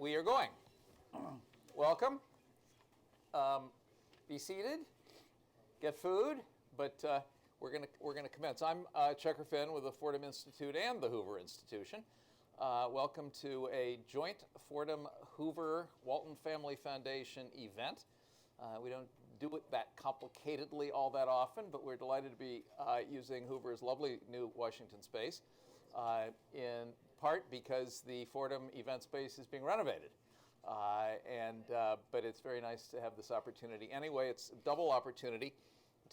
We are going. Welcome. Be seated. Get food. But we're gonna commence. I'm Checker Finn with the Fordham Institute and the Hoover Institution. Welcome to a joint Fordham Hoover Walton Family Foundation event. We don't do it that complicatedly all that often, but we're delighted to be using Hoover's lovely new Washington space, in part because the Fordham event space is being renovated. But it's very nice to have this opportunity. Anyway, it's a double opportunity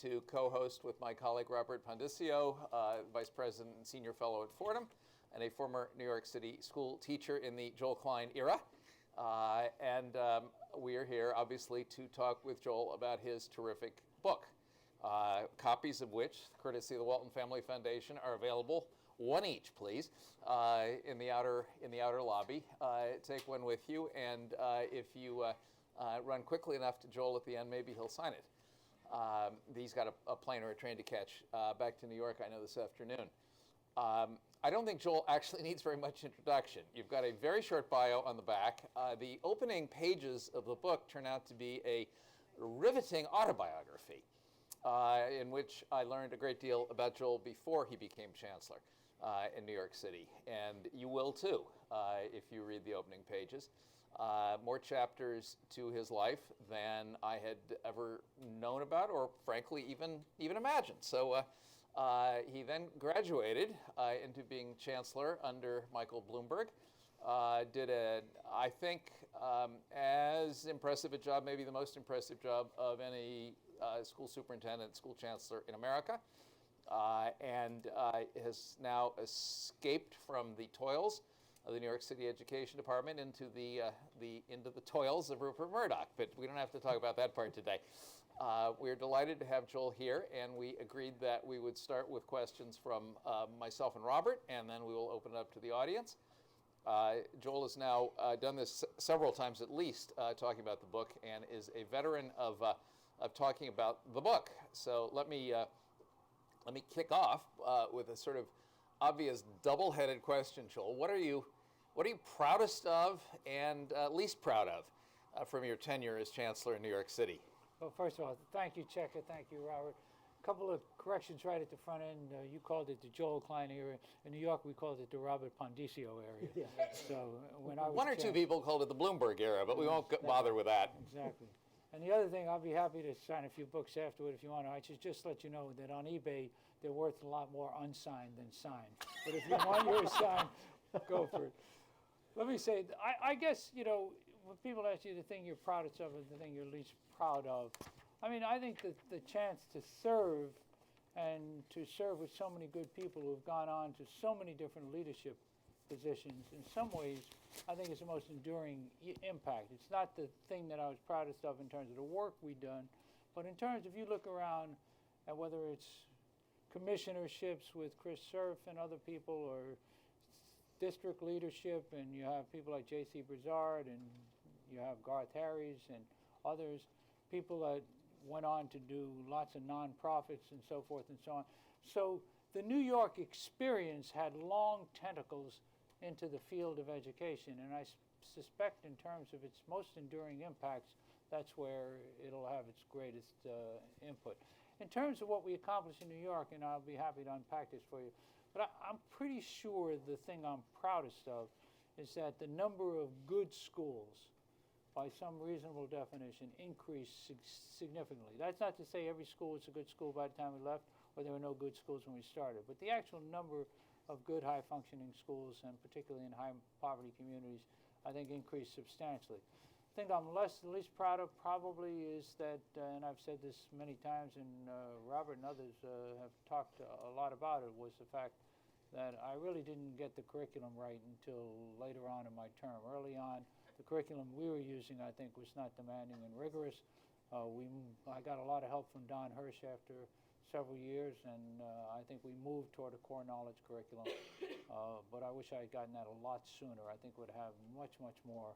to co-host with my colleague Robert Pondiscio, Vice President and Senior Fellow at Fordham, and a former New York City school teacher in the Joel Klein era. We are here, obviously, to talk with Joel about his terrific book, copies of which, courtesy of the Walton Family Foundation, are available, one each, please, in the outer lobby. Take one with you, and if you run quickly enough to Joel at the end, maybe he'll sign it. He's got a plane or a train to catch back to New York, I know, this afternoon. I don't think Joel actually needs very much introduction. You've got a very short bio on the back. The opening pages of the book turn out to be a riveting autobiography in which I learned a great deal about Joel before he became chancellor in New York City. And you will too if you read the opening pages. More chapters to his life than I had ever known about or frankly even imagined. So he then graduated into being chancellor under Michael Bloomberg. Did I think, as impressive a job, maybe the most impressive job of any school superintendent, school chancellor in America, and has now escaped from the toils of the New York City Education Department into the toils of Rupert Murdoch. But we don't have to talk about that part today. We're delighted to have Joel here, and we agreed that we would start with questions from myself and Robert, and then we will open it up to the audience. Joel has now done this several times at least, talking about the book, and is a veteran of talking about the book. So let me kick off with a sort of obvious double-headed question, Joel. What are you proudest of and least proud of from your tenure as chancellor in New York City? Well, first of all, thank you, Checker. Thank you, Robert. A couple of corrections right at the front end. You called it the Joel Klein area. In New York, we called it the Robert Pondiscio area. Yeah. So when I was one or two people called it the Bloomberg era, but we won't bother with that. Exactly. And the other thing, I'll be happy to sign a few books afterward if you want to. I should just let you know that on eBay, they're worth a lot more unsigned than signed. But if you want yours signed, go for it. Let me say, I guess, when people ask you the thing you're proudest of and the thing you're least proud of, I mean, I think that the chance to serve and to serve with so many good people who have gone on to so many different leadership positions, in some ways, I think it's the most enduring impact. It's not the thing that I was proudest of in terms of the work we've done, but in terms of you look around at whether it's commissionerships with Chris Cerf and other people, or district leadership, and you have people like J.C. Brizard, and you have Garth Harries and others, people that went on to do lots of nonprofits and so forth and so on. So the New York experience had long tentacles into the field of education, and I suspect in terms of its most enduring impacts, that's where it'll have its greatest input. In terms of what we accomplished in New York, and I'll be happy to unpack this for you, but I'm pretty sure the thing I'm proudest of is that the number of good schools, by some reasonable definition, increased significantly. That's not to say every school was a good school by the time we left, or there were no good schools when we started, but the actual number of good, high-functioning schools, and particularly in high-poverty communities, I think increased substantially. The thing I'm least proud of probably is that, and I've said this many times, and Robert and others have talked a lot about it, was the fact that I really didn't get the curriculum right until later on in my term. Early on, the curriculum we were using, I think, was not demanding and rigorous. I got a lot of help from Don Hirsch after several years, and I think we moved toward a core knowledge curriculum. But I wish I had gotten that a lot sooner. I think it would have much, much more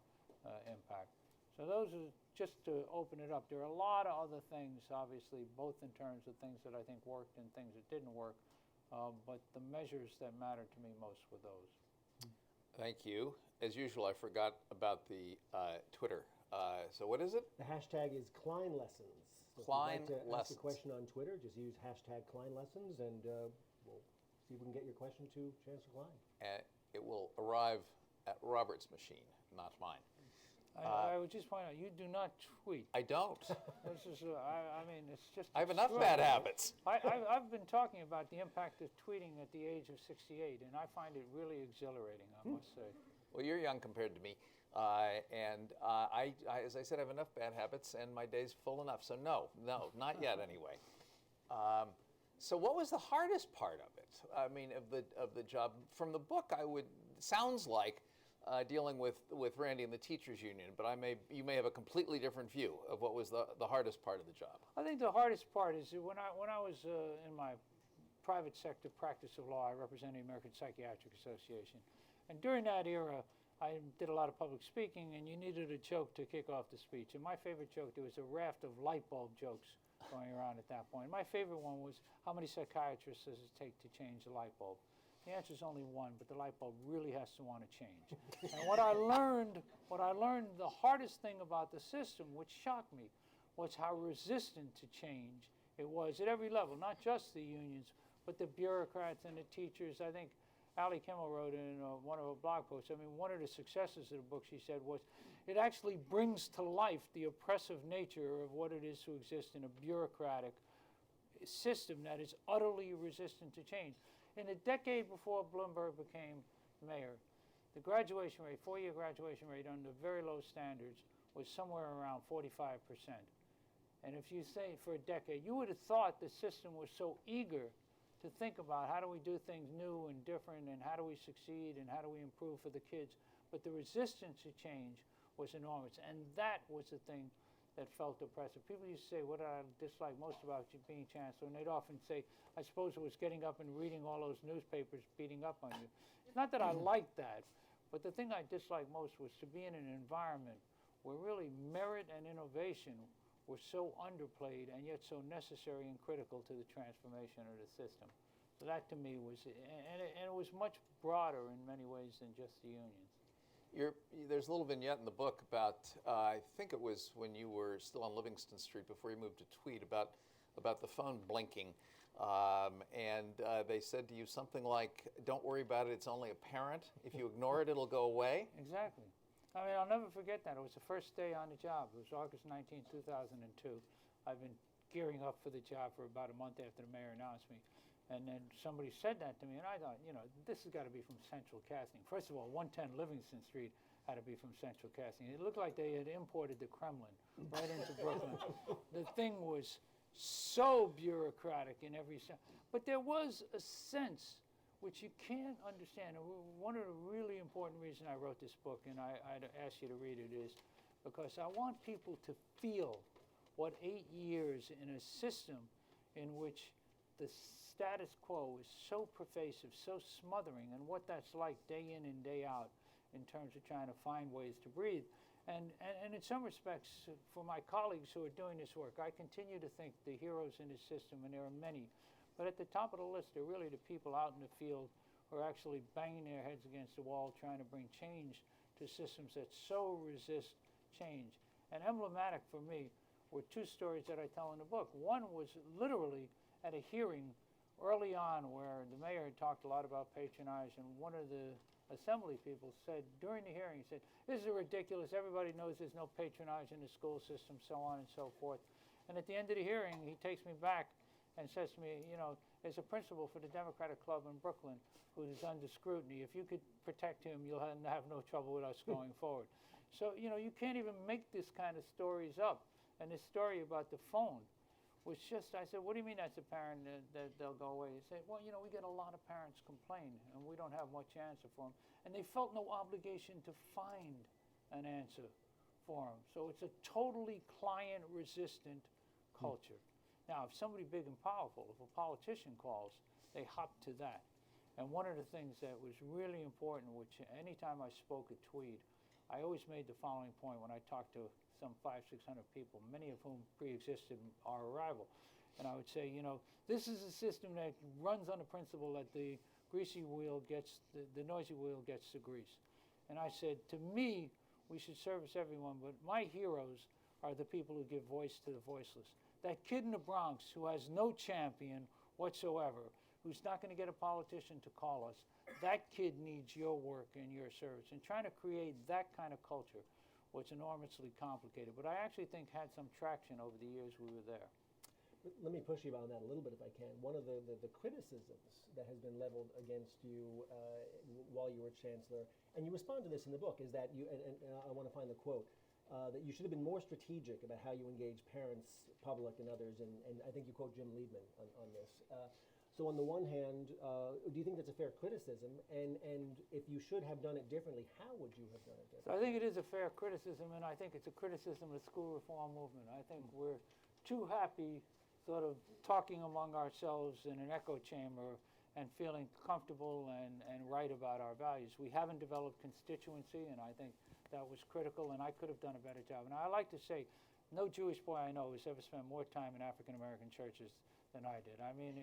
impact. So those are just to open it up. There are a lot of other things, obviously, both in terms of things that I think worked and things that didn't work. But the measures that mattered to me most were those. Thank you. As usual, I forgot about the Twitter. So what is it? The hashtag is Klein Lessons. So Klein if you'd like to ask Lessons. a question on Twitter, just use hashtag Klein Lessons, and we'll see if we can get your question to Chancellor Klein. It will arrive at Robert's machine, not mine. I would just point out, you do not tweet. I don't. This is, I mean, it's just. I have enough bad habits. I've been talking about the impact of tweeting at the age of 68, and I find it really exhilarating, I must say. Well, you're young compared to me. And as I said, I have enough bad habits, and my day's full enough. So no, not yet anyway. So what was the hardest part of it? I mean, of the job from the book? Sounds like dealing with Randy and the teachers union, but you may have a completely different view of what was the hardest part of the job. I think the hardest part is that when I was in my private sector practice of law, I represented the American Psychiatric Association, and during that era, I did a lot of public speaking, and you needed a joke to kick off the speech. And my favorite joke, there was a raft of light bulb jokes going around at that point. My favorite one was, how many psychiatrists does it take to change a light bulb? The answer is only one, but the light bulb really has to want to change. And what I learned, the hardest thing about the system, which shocked me, was how resistant to change it was at every level, not just the unions, but the bureaucrats and the teachers. I think Ali Kimmel wrote in one of her blog posts, I mean, one of the successes of the book, she said, was it actually brings to life the oppressive nature of what it is to exist in a bureaucratic system that is utterly resistant to change. In the decade before Bloomberg became mayor, the graduation rate, 4-year graduation rate under very low standards was somewhere around 45%. And if you say for a decade, you would have thought the system was so eager to think about how do we do things new and different, and how do we succeed, and how do we improve for the kids. But the resistance to change was enormous, and that was the thing that felt oppressive. People used to say, what did I dislike most about you being chancellor? And they'd often say, I suppose it was getting up and reading all those newspapers beating up on you. It's not that I liked that, but the thing I disliked most was to be in an environment where really merit and innovation were so underplayed and yet so necessary and critical to the transformation of the system. So that to me was, and it was much broader in many ways than just the unions. There's a little vignette in the book about, I think it was when you were still on Livingston Street before you moved to Tweed, about the phone blinking. And they said to you something like, don't worry about it, it's only a parent. If you ignore it, it'll go away. Exactly. I mean, I'll never forget that. It was the first day on the job. It was August 19, 2002. I've been gearing up for the job for about a month after the mayor announced me. And then somebody said that to me, and I thought, this has got to be from Central Casting. First of all, 110 Livingston Street had to be from Central Casting. It looked like they had imported the Kremlin right into Brooklyn. The thing was so bureaucratic in every sense. But there was a sense which you can't understand. One of the really important reasons I wrote this book, and I'd ask you to read it, is because I want people to feel what 8 years in a system in which the status quo is so pervasive, so smothering, and what that's like day in and day out in terms of trying to find ways to breathe. And in some respects, for my colleagues who are doing this work, I continue to think the heroes in this system, and there are many, but at the top of the list are really the people out in the field who are actually banging their heads against the wall trying to bring change to systems that so resist change. And emblematic for me were two stories that I tell in the book. One was literally at a hearing early on where the mayor had talked a lot about patronage, and one of the assembly people said during the hearing, he said, this is ridiculous, everybody knows there's no patronage in the school system, so on and so forth. And at the end of the hearing, he takes me back and says to me, there's a principal for the Democratic Club in Brooklyn who is under scrutiny. If you could protect him, you'll have no trouble with us going forward. So, you can't even make this kind of stories up. And this story about the phone was just, I said, what do you mean that's a parent that they'll go away? He said, well, we get a lot of parents complain, and we don't have much answer for them. And they felt no obligation to find an answer for them. So it's a totally client-resistant culture. Now, if somebody big and powerful, if a politician calls, they hop to that. And one of the things that was really important, which anytime I spoke at Tweed, I always made the following point when I talked to some 500-600 people, many of whom pre-existed our arrival. And I would say, this is a system that runs on the principle that the greasy wheel gets, the noisy wheel gets the grease. And I said, to me, we should service everyone, but my heroes are the people who give voice to the voiceless. That kid in the Bronx who has no champion whatsoever, who's not going to get a politician to call us, that kid needs your work and your service. And trying to create that kind of culture was enormously complicated, but I actually think had some traction over the years we were there. Let me push you on that a little bit if I can. One of the criticisms that has been leveled against you while you were chancellor, and you respond to this in the book, is that you, and I want to find the quote, that you should have been more strategic about how you engage parents, public, and others, and I think you quote Jim Liebman on this. So on the one hand, do you think that's a fair criticism? And if you should have done it differently, how would you have done it differently? So I think it is a fair criticism, and I think it's a criticism of the school reform movement. I think we're too happy sort of talking among ourselves in an echo chamber and feeling comfortable and right about our values. We haven't developed constituency, and I think that was critical, and I could have done a better job. And I like to say, no Jewish boy I know has ever spent more time in African-American churches than I did. I mean,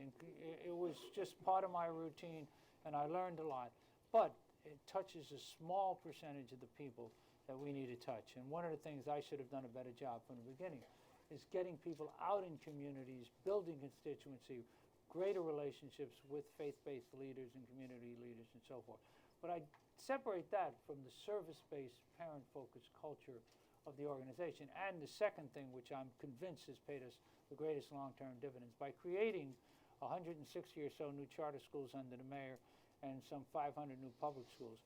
it was just part of my routine, and I learned a lot. But it touches a small percentage of the people that we need to touch. And one of the things I should have done a better job from the beginning is getting people out in communities, building constituency, greater relationships with faith-based leaders and community leaders and so forth. But I separate that from the service-based, parent-focused culture of the organization. And the second thing, which I'm convinced has paid us the greatest long-term dividends, by creating 160 or so new charter schools under the mayor and some 500 new public schools,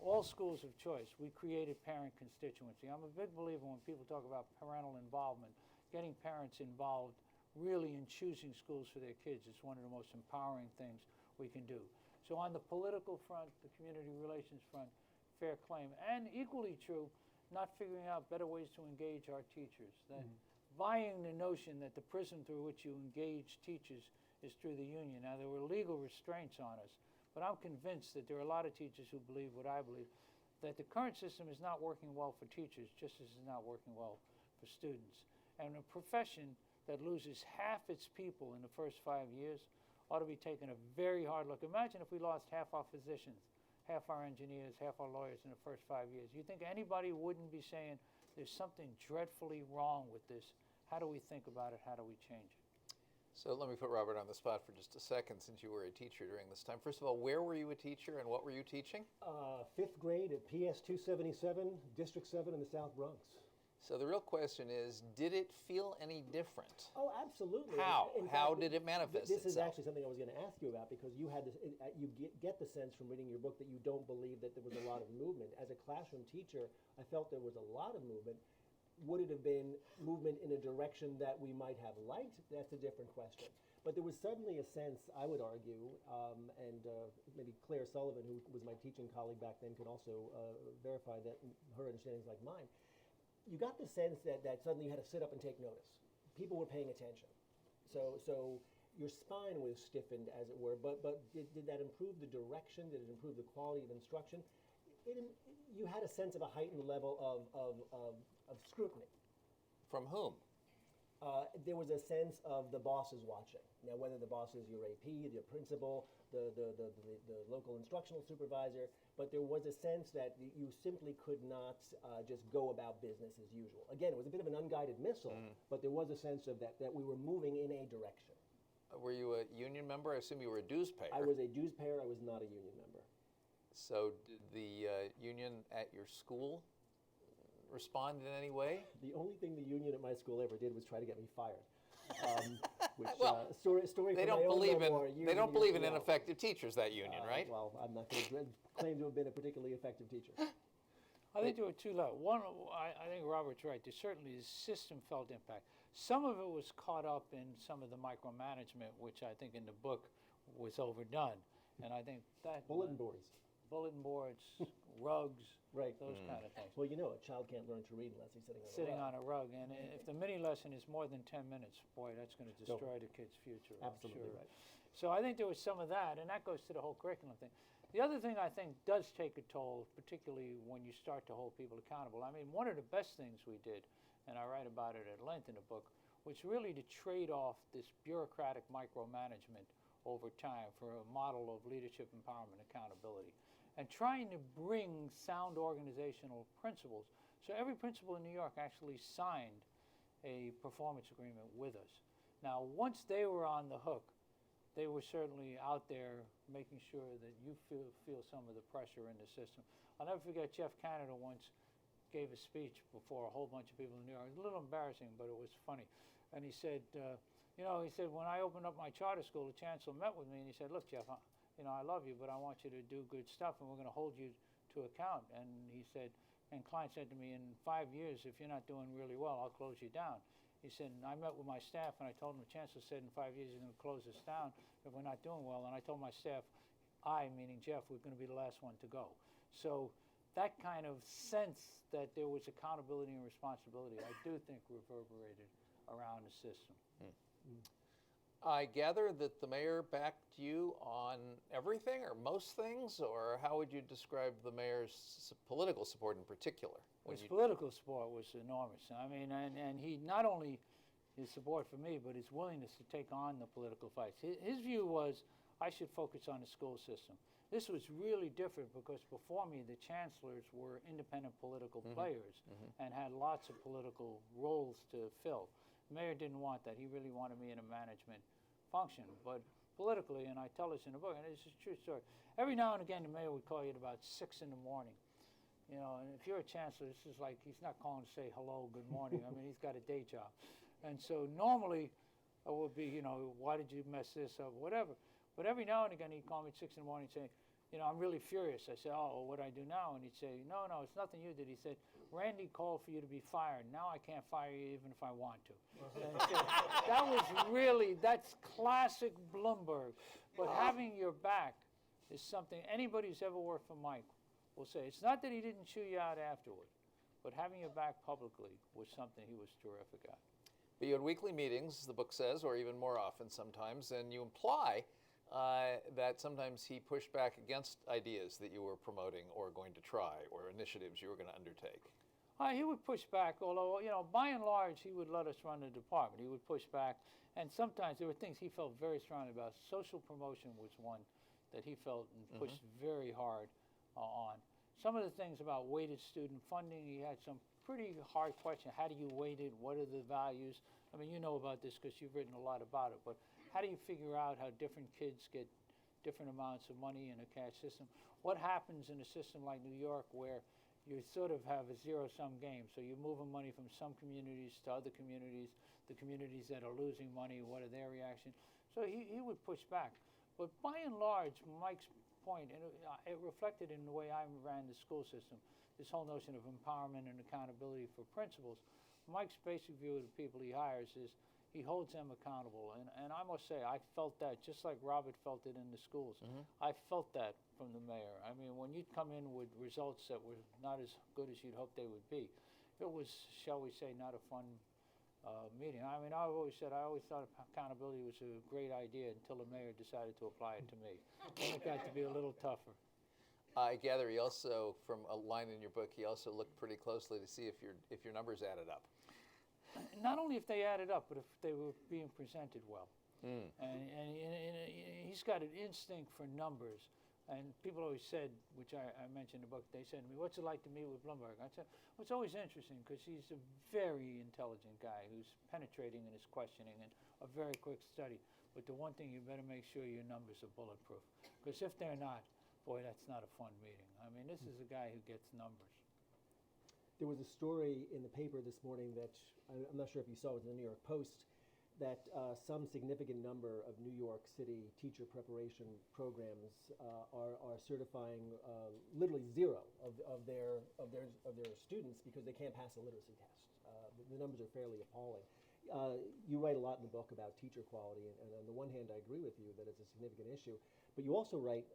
all schools of choice. We created parent constituency. I'm a big believer when people talk about parental involvement, getting parents involved really in choosing schools for their kids is one of the most empowering things we can do. So on the political front, the community relations front, fair claim. And equally true, not figuring out better ways to engage our teachers. That buying the notion that the prism through which you engage teachers is through the union. Now, there were legal restraints on us, but I'm convinced that there are a lot of teachers who believe what I believe, that the current system is not working well for teachers, just as it's not working well for students. And a profession that loses half its people in the first 5 years ought to be taking a very hard look. Imagine if we lost half our physicians, half our engineers, half our lawyers in the first 5 years. You think anybody wouldn't be saying there's something dreadfully wrong with this? How do we think about it? How do we change it? So let me put Robert on the spot for just a second, since you were a teacher during this time. First of all, where were you a teacher and what were you teaching? 5th grade at PS 277, District 7 in the South Bronx. So the real question is, did it feel any different? Oh, absolutely. How? In How fact, did it manifest This is itself? actually something I was going to ask you about, because you had this, you get the sense from reading your book that you don't believe that there was a lot of movement. As a classroom teacher, I felt there was a lot of movement. Would it have been movement in a direction that we might have liked? That's a different question. But there was suddenly a sense, I would argue, and maybe Claire Sullivan, who was my teaching colleague back then, could also verify that her understanding is like mine. You got the sense that suddenly you had to sit up and take notice. People were paying attention. So your spine was stiffened, as it were, but did that improve the direction? Did it improve the quality of instruction? You had a sense of a heightened level of scrutiny. From whom? There was a sense of the bosses watching. Now, whether the boss is your AP, your principal, the local instructional supervisor, but there was a sense that you simply could not just go about business as usual. Again, it was a bit of an unguided missile, but there was a sense of that we were moving in a direction. Were you a union member? I assume you were a dues payer. I was a dues payer. I was not a union member. So did the union at your school respond in any way? The only thing the union at my school ever did was try to get me fired. Which Well, story They from don't my own believe memoir, in years they and don't years believe in from now. ineffective teachers, that union, right? Well, I'm not going to claim to have been a particularly effective teacher. I think there were two levels. One, I think Robert's right. There certainly is system felt impact. Some of it was caught up in some of the micromanagement, which I think in the book was overdone. And I think that Bulletin boards. bulletin boards, rugs, Right. those kind of things. Well, you know, a child can't learn to read unless he's sitting on a rug. On a rug, and if the mini lesson is more than 10 minutes, boy, that's going to destroy the kid's future. I'm Absolutely sure. right. So I think there was some of that, and that goes to the whole curriculum thing. The other thing I think does take a toll, particularly when you start to hold people accountable. I mean, one of the best things we did, and I write about it at length in the book, was really to trade off this bureaucratic micromanagement over time for a model of leadership, empowerment, accountability. and trying to bring sound organizational principles. So every principal in New York actually signed a performance agreement with us. Now, once they were on the hook, they were certainly out there making sure that you feel some of the pressure in the system. I'll never forget Jeff Canada once gave a speech before a whole bunch of people in New York. It was a little embarrassing, but it was funny. And he said, he said, when I opened up my charter school, the chancellor met with me and he said, look, Jeff, I love you, but I want you to do good stuff and we're going to hold you to account. And he said, and Klein said to me, in 5 years, if you're not doing really well, I'll close you down. He said, and I met with my staff and I told him the chancellor said in 5 years he's going to close us down if we're not doing well. And I told my staff, meaning Jeff, we're going to be the last one to go. So that kind of sense that there was accountability and responsibility, I do think reverberated around the system. I gather that the mayor backed you on everything or most things, or how would you describe the mayor's political support in particular? His political support was enormous. I mean, and he not only his support for me, but his willingness to take on the political fights. His view was I should focus on the school system. This was really different because before me, the chancellors were independent political players and had lots of political roles to fill. The mayor didn't want that. He really wanted me in a management function. But politically, and I tell this in the book, and it's a true story, every now and again the mayor would call you at about 6 in the morning. And if you're a chancellor, this is like he's not calling to say hello, good morning. I mean, he's got a day job. And so normally it would be, why did you mess this up, whatever. But every now and again he'd call me at 6 in the morning and say, I'm really furious. I said, oh, what do I do now? And he'd say, no, it's nothing you did. He said, Randy called for you to be fired. Now I can't fire you even if I want to. And so that was that's classic Bloomberg. But having your back is something anybody who's ever worked for Mike will say. It's not that he didn't chew you out afterward, but having your back publicly was something he was terrific at. But you had weekly meetings, the book says, or even more often sometimes, and you imply that sometimes he pushed back against ideas that you were promoting or going to try or initiatives you were going to undertake. He would push back, although, by and large, he would let us run the department. He would push back, and sometimes there were things he felt very strongly about. Social promotion was one that he felt and pushed very hard on. Some of the things about weighted student funding, he had some pretty hard questions. How do you weight it? What are the values? I mean, you know about this because you've written a lot about it, but how do you figure out how different kids get different amounts of money in a cash system? What happens in a system like New York where you sort of have a zero-sum game? So you're moving money from some communities to other communities, the communities that are losing money, what are their reactions? So he would push back. But by and large, Mike's point, and it reflected in the way I ran the school system, this whole notion of empowerment and accountability for principals. Mike's basic view of the people he hires is he holds them accountable. And I must say, I felt that just like Robert felt it in the schools. I felt that from the mayor. I mean, when you'd come in with results that were not as good as you'd hoped they would be, it was, shall we say, not a fun meeting. I mean, I always thought accountability was a great idea until the mayor decided to apply it to me. Then it got to be a little tougher. I gather he also, from a line in your book, he also looked pretty closely to see if your numbers added up. Not only if they added up, but if they were being presented well. And he's got an instinct for numbers. And people always said, which I mentioned in the book, they said to me, what's it like to meet with Bloomberg? I said, well, it's always interesting because he's a very intelligent guy who's penetrating in his questioning and a very quick study. But the one thing, you better make sure your numbers are bulletproof. Because if they're not, boy, that's not a fun meeting. I mean, this is a guy who gets numbers. There was a story in the paper this morning that, I'm not sure if you saw it in the New York Post, that some significant number of New York City teacher preparation programs are certifying literally zero of their students because they can't pass a literacy test. The numbers are fairly appalling. You write a lot in the book about teacher quality, and on the one hand, I agree with you that it's a significant issue. But you also write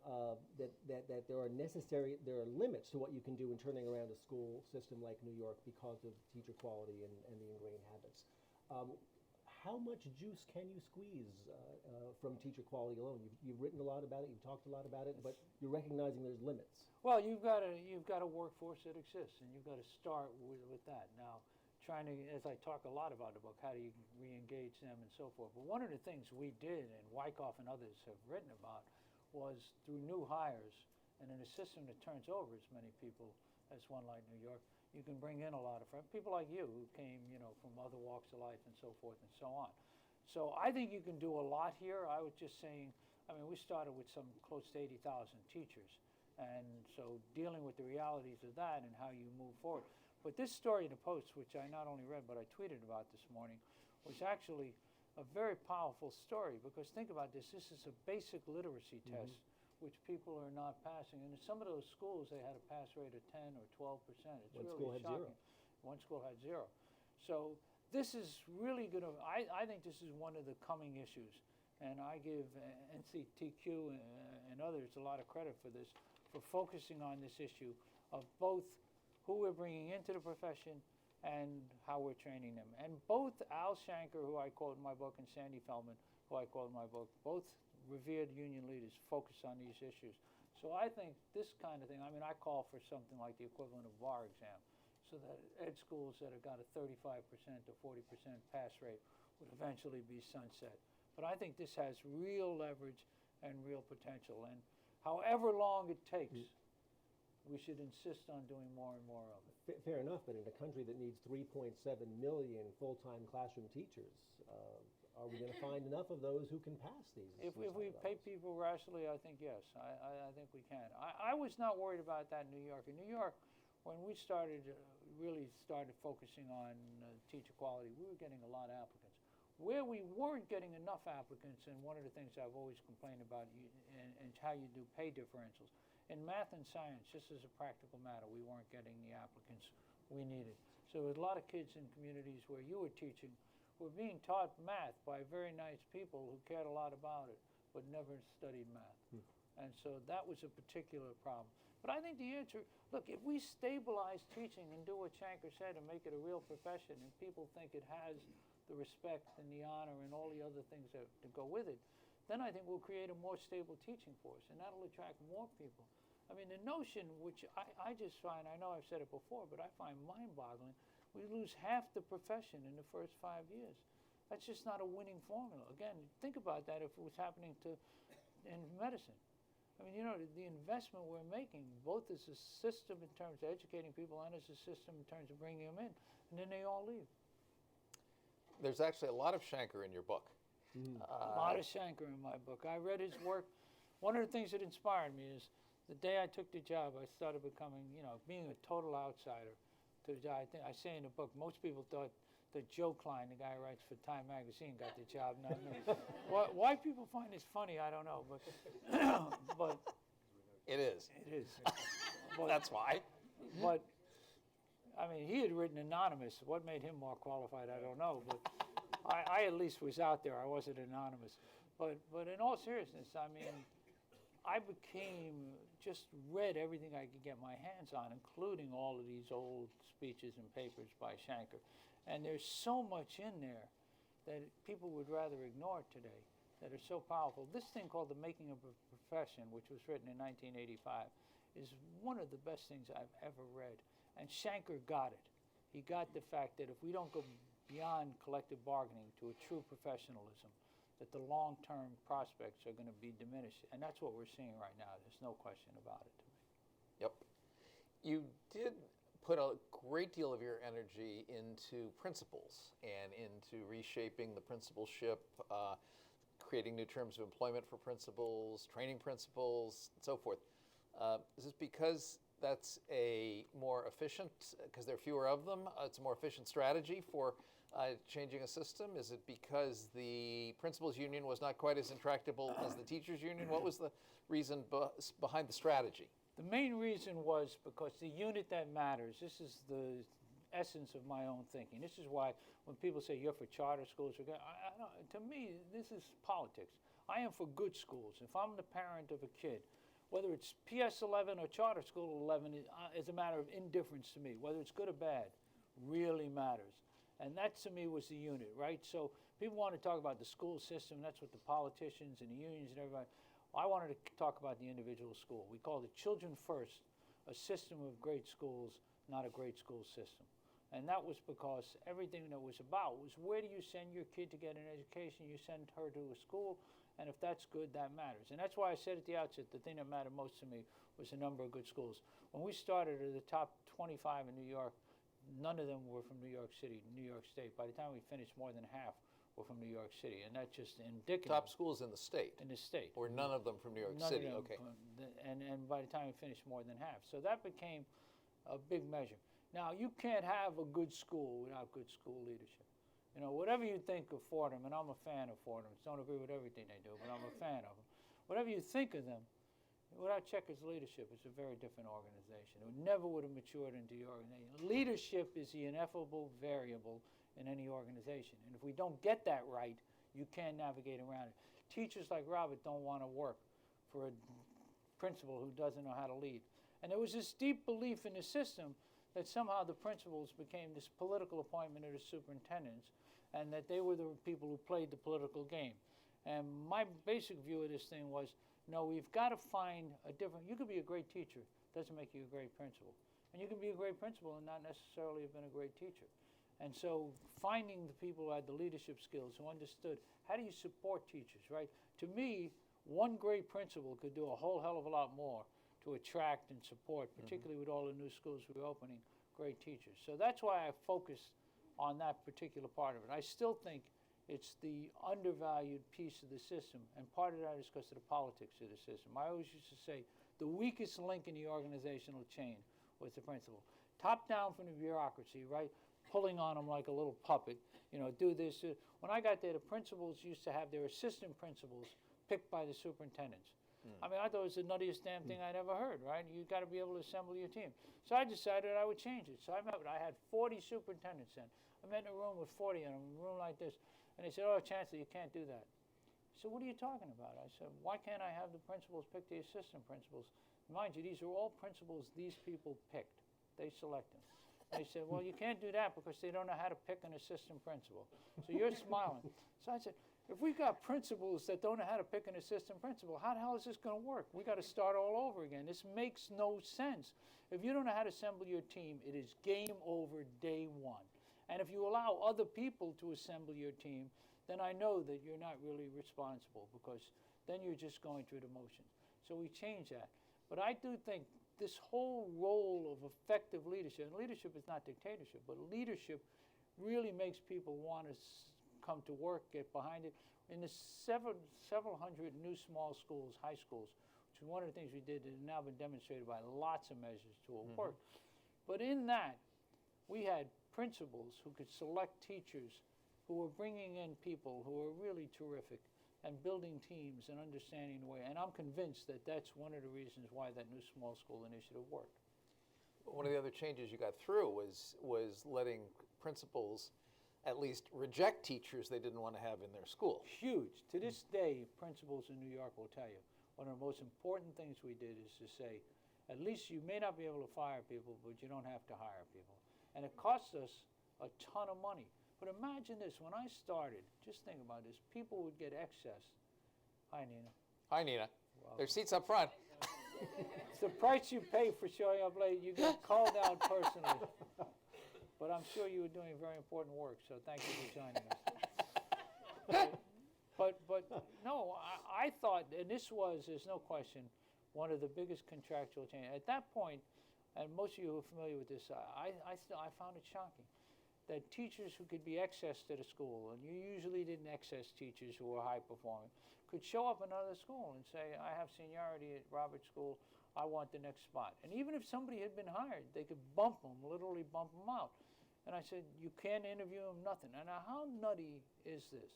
that there are limits to what you can do in turning around a school system like New York because of teacher quality and the ingrained habits. How much juice can you squeeze from teacher quality alone? You've written a lot about it, you've talked a lot about it, but you're recognizing there's limits. Well, you've got a workforce that exists, and you've got to start with that. Now, trying to, as I talk a lot about the book, how do you re-engage them and so forth. But one of the things we did, and Wyckoff and others have written about, was through new hires And in a system that turns over as many people as one like New York, you can bring in a lot of people like you who came, from other walks of life and so forth and so on. So I think you can do a lot here. I was just saying, we started with some close to 80,000 teachers. And so dealing with the realities of that and how you move forward. But this story in the Post, which I not only read, but I tweeted about this morning, was actually a very powerful story, because think about this. This is a basic literacy test, which people are not passing. And in some of those schools, they had a pass rate of 10 or 12%. It's One really school had shocking. zero. One school had zero. So this is really going to, I think this is one of the coming issues. And I give NCTQ and others a lot of credit for this, for focusing on this issue of both who we're bringing into the profession and how we're training them. And both Al Shanker, who I quote in my book, and Sandy Feldman, who I quote in my book, both revered union leaders focus on these issues. So I think this kind of thing, I call for something like the equivalent of bar exam, so that ed schools that have got a 35% to 40% pass rate would eventually be sunset. But I think this has real leverage and real potential. And however long it takes, we should insist on doing more and more of it. Fair enough, but in a country that needs 3.7 million full-time classroom teachers, are we going to find enough of those who can pass these? If we pay people rationally, I think yes. I think we can. I was not worried about that in New York. In New York, when we really started focusing on teacher quality, we were getting a lot of applicants. Where we weren't getting enough applicants, and one of the things I've always complained about, and how you do pay differentials, in math and science, just as a practical matter, we weren't getting the applicants we needed. So a lot of kids in communities where you were teaching were being taught math by very nice people who cared a lot about it, but never studied math. And so that was a particular problem. But I think the answer, look, if we stabilize teaching and do what Shanker said and make it a real profession, and people think it has the respect and the honor and all the other things that go with it, then I think we'll create a more stable teaching force, and that'll attract more people. The notion, which I just find, I know I've said it before, but I find mind-boggling, we lose half the profession in the first 5 years. That's just not a winning formula. Again, think about that if it was happening in medicine. The investment we're making, both as a system in terms of educating people and as a system in terms of bringing them in, and then they all leave. There's actually a lot of Shanker in your book. A lot of Shanker in my book. I read his work. One of the things that inspired me is the day I took the job, I started becoming, being a total outsider to the job. I say in the book, most people thought that Joel Klein, the guy who writes for Time magazine, got the job. No. Why people find this funny, I don't know. But it is. It is. That's why. But he had written anonymous. What made him more qualified, I don't know. But I at least was out there. I wasn't anonymous. But in all seriousness, I just read everything I could get my hands on, including all of these old speeches and papers by Shanker. And there's so much in there that people would rather ignore today that are so powerful. This thing called The Making of a Profession, which was written in 1985, is one of the best things I've ever read. And Shanker got it. He got the fact that if we don't go beyond collective bargaining to a true professionalism, that the long-term prospects are going to be diminished. And that's what we're seeing right now. There's no question about it to me. Yep. You did put a great deal of your energy into principles and into reshaping the principalship, creating new terms of employment for principals, training principals, and so forth. Is this because that's a more efficient, because there are fewer of them, it's a more efficient strategy for changing a system? Is it because the principals union was not quite as intractable as the teachers union? What was the reason behind the strategy? The main reason was because the unit that matters, this is the essence of my own thinking. This is why when people say you're for charter schools, to me, this is politics. I am for good schools. If I'm the parent of a kid, whether it's PS 11 or charter school 11 is a matter of indifference to me. Whether it's good or bad really matters. And that to me was the unit, right? So people want to talk about the school system. That's what the politicians and the unions and everybody. I wanted to talk about the individual school. We called it Children First, a system of great schools, not a great school system. And that was because everything that was about was, where do you send your kid to get an education? You send her to a school, And if that's good, that matters. And that's why I said at the outset, the thing that mattered most to me was the number of good schools. When we started at the top 25 in New York, none of them were from New York City, New York State. By the time we finished, more than half were from New York City. And that's just indicative. Top schools in the state? In the state. Or none of them from New York None City? of them, Okay. And by the time we finished, more than half. So that became a big measure. Now, you can't have a good school without good school leadership. You know, whatever you think of Fordham, and I'm a fan of Fordham, don't agree with everything they do, but I'm a fan of them. Whatever you think of them, without Checker's leadership, it's a very different organization. It never would have matured into the organization. Leadership is the ineffable variable in any organization. And if we don't get that right, you can't navigate around it. Teachers like Robert don't want to work for a principal who doesn't know how to lead. And there was this deep belief in the system that somehow the principals became this political appointment of the superintendents, and that they were the people who played the political game. And my basic view of this thing was, no, we've got to find a different, you could be a great teacher, doesn't make you a great principal. And you can be a great principal and not necessarily have been a great teacher. And so finding the people who had the leadership skills, who understood, how do you support teachers, right? To me, one great principal could do a whole hell of a lot more to attract and support, particularly with all the new schools we're opening, great teachers. So that's why I focused on that particular part of it. I still think it's the undervalued piece of the system, and part of that is because of the politics of the system. I always used to say the weakest link in the organizational chain was the principal. Top down from the bureaucracy, right? Pulling on them like a little puppet, you know, do this. When I got there, the principals used to have their assistant principals picked by the superintendents. I mean, I thought it was the nuttiest damn thing I'd ever heard, right? You've got to be able to assemble your team. So I decided I would change it. So I had 40 superintendents then. I met in a room with 40 in a room like this. And they said, oh, Chancellor, you can't do that. So what are you talking about? I said, why can't I have the principals pick the assistant principals? Mind you, these are all principals these people picked. They select them. They said, well, you can't do that because they don't know how to pick an assistant principal. So you're smiling. So I said, if we've got principals that don't know how to pick an assistant principal, how the hell is this going to work? We got to start all over again. This makes no sense. If you don't know how to assemble your team, it is game over day one. And if you allow other people to assemble your team, then I know that you're not really responsible, because then you're just going through the motions. So we change that. But I do think this whole role of effective leadership, and leadership is not dictatorship, but leadership really makes people want to come to work, get behind it. In the several hundred new small schools, high schools, which is one of the things we did that has now been demonstrated by lots of measures to work. But in that, we had principals who could select teachers who were bringing in people who were really terrific and building teams and understanding the way. And I'm convinced that that's one of the reasons why that new small school initiative worked. One of the other changes you got through was letting principals at least reject teachers they didn't want to have in their school. Huge. To this day, principals in New York will tell you, one of the most important things we did is to say, at least you may not be able to fire people, but you don't have to hire people. And it costs us a ton of money. But imagine this, when I started, just think about this, people would get excess. Hi, Nina. Hi, Nina. Welcome. There's seats up front. It's the price you pay for showing up late. You get called out personally. But I'm sure you were doing very important work, so thank you for joining us. But no, I thought, and this was, there's no question, one of the biggest contractual changes. At that point, and most of you are familiar with this, I found it shocking that teachers who could be excess to the school, and you usually didn't excess teachers who were high performing, could show up in another school and say, I have seniority at Robert's school, I want the next spot. And even if somebody had been hired, they could bump them, literally bump them out. And I said, you can't interview them, nothing. And now, how nutty is this?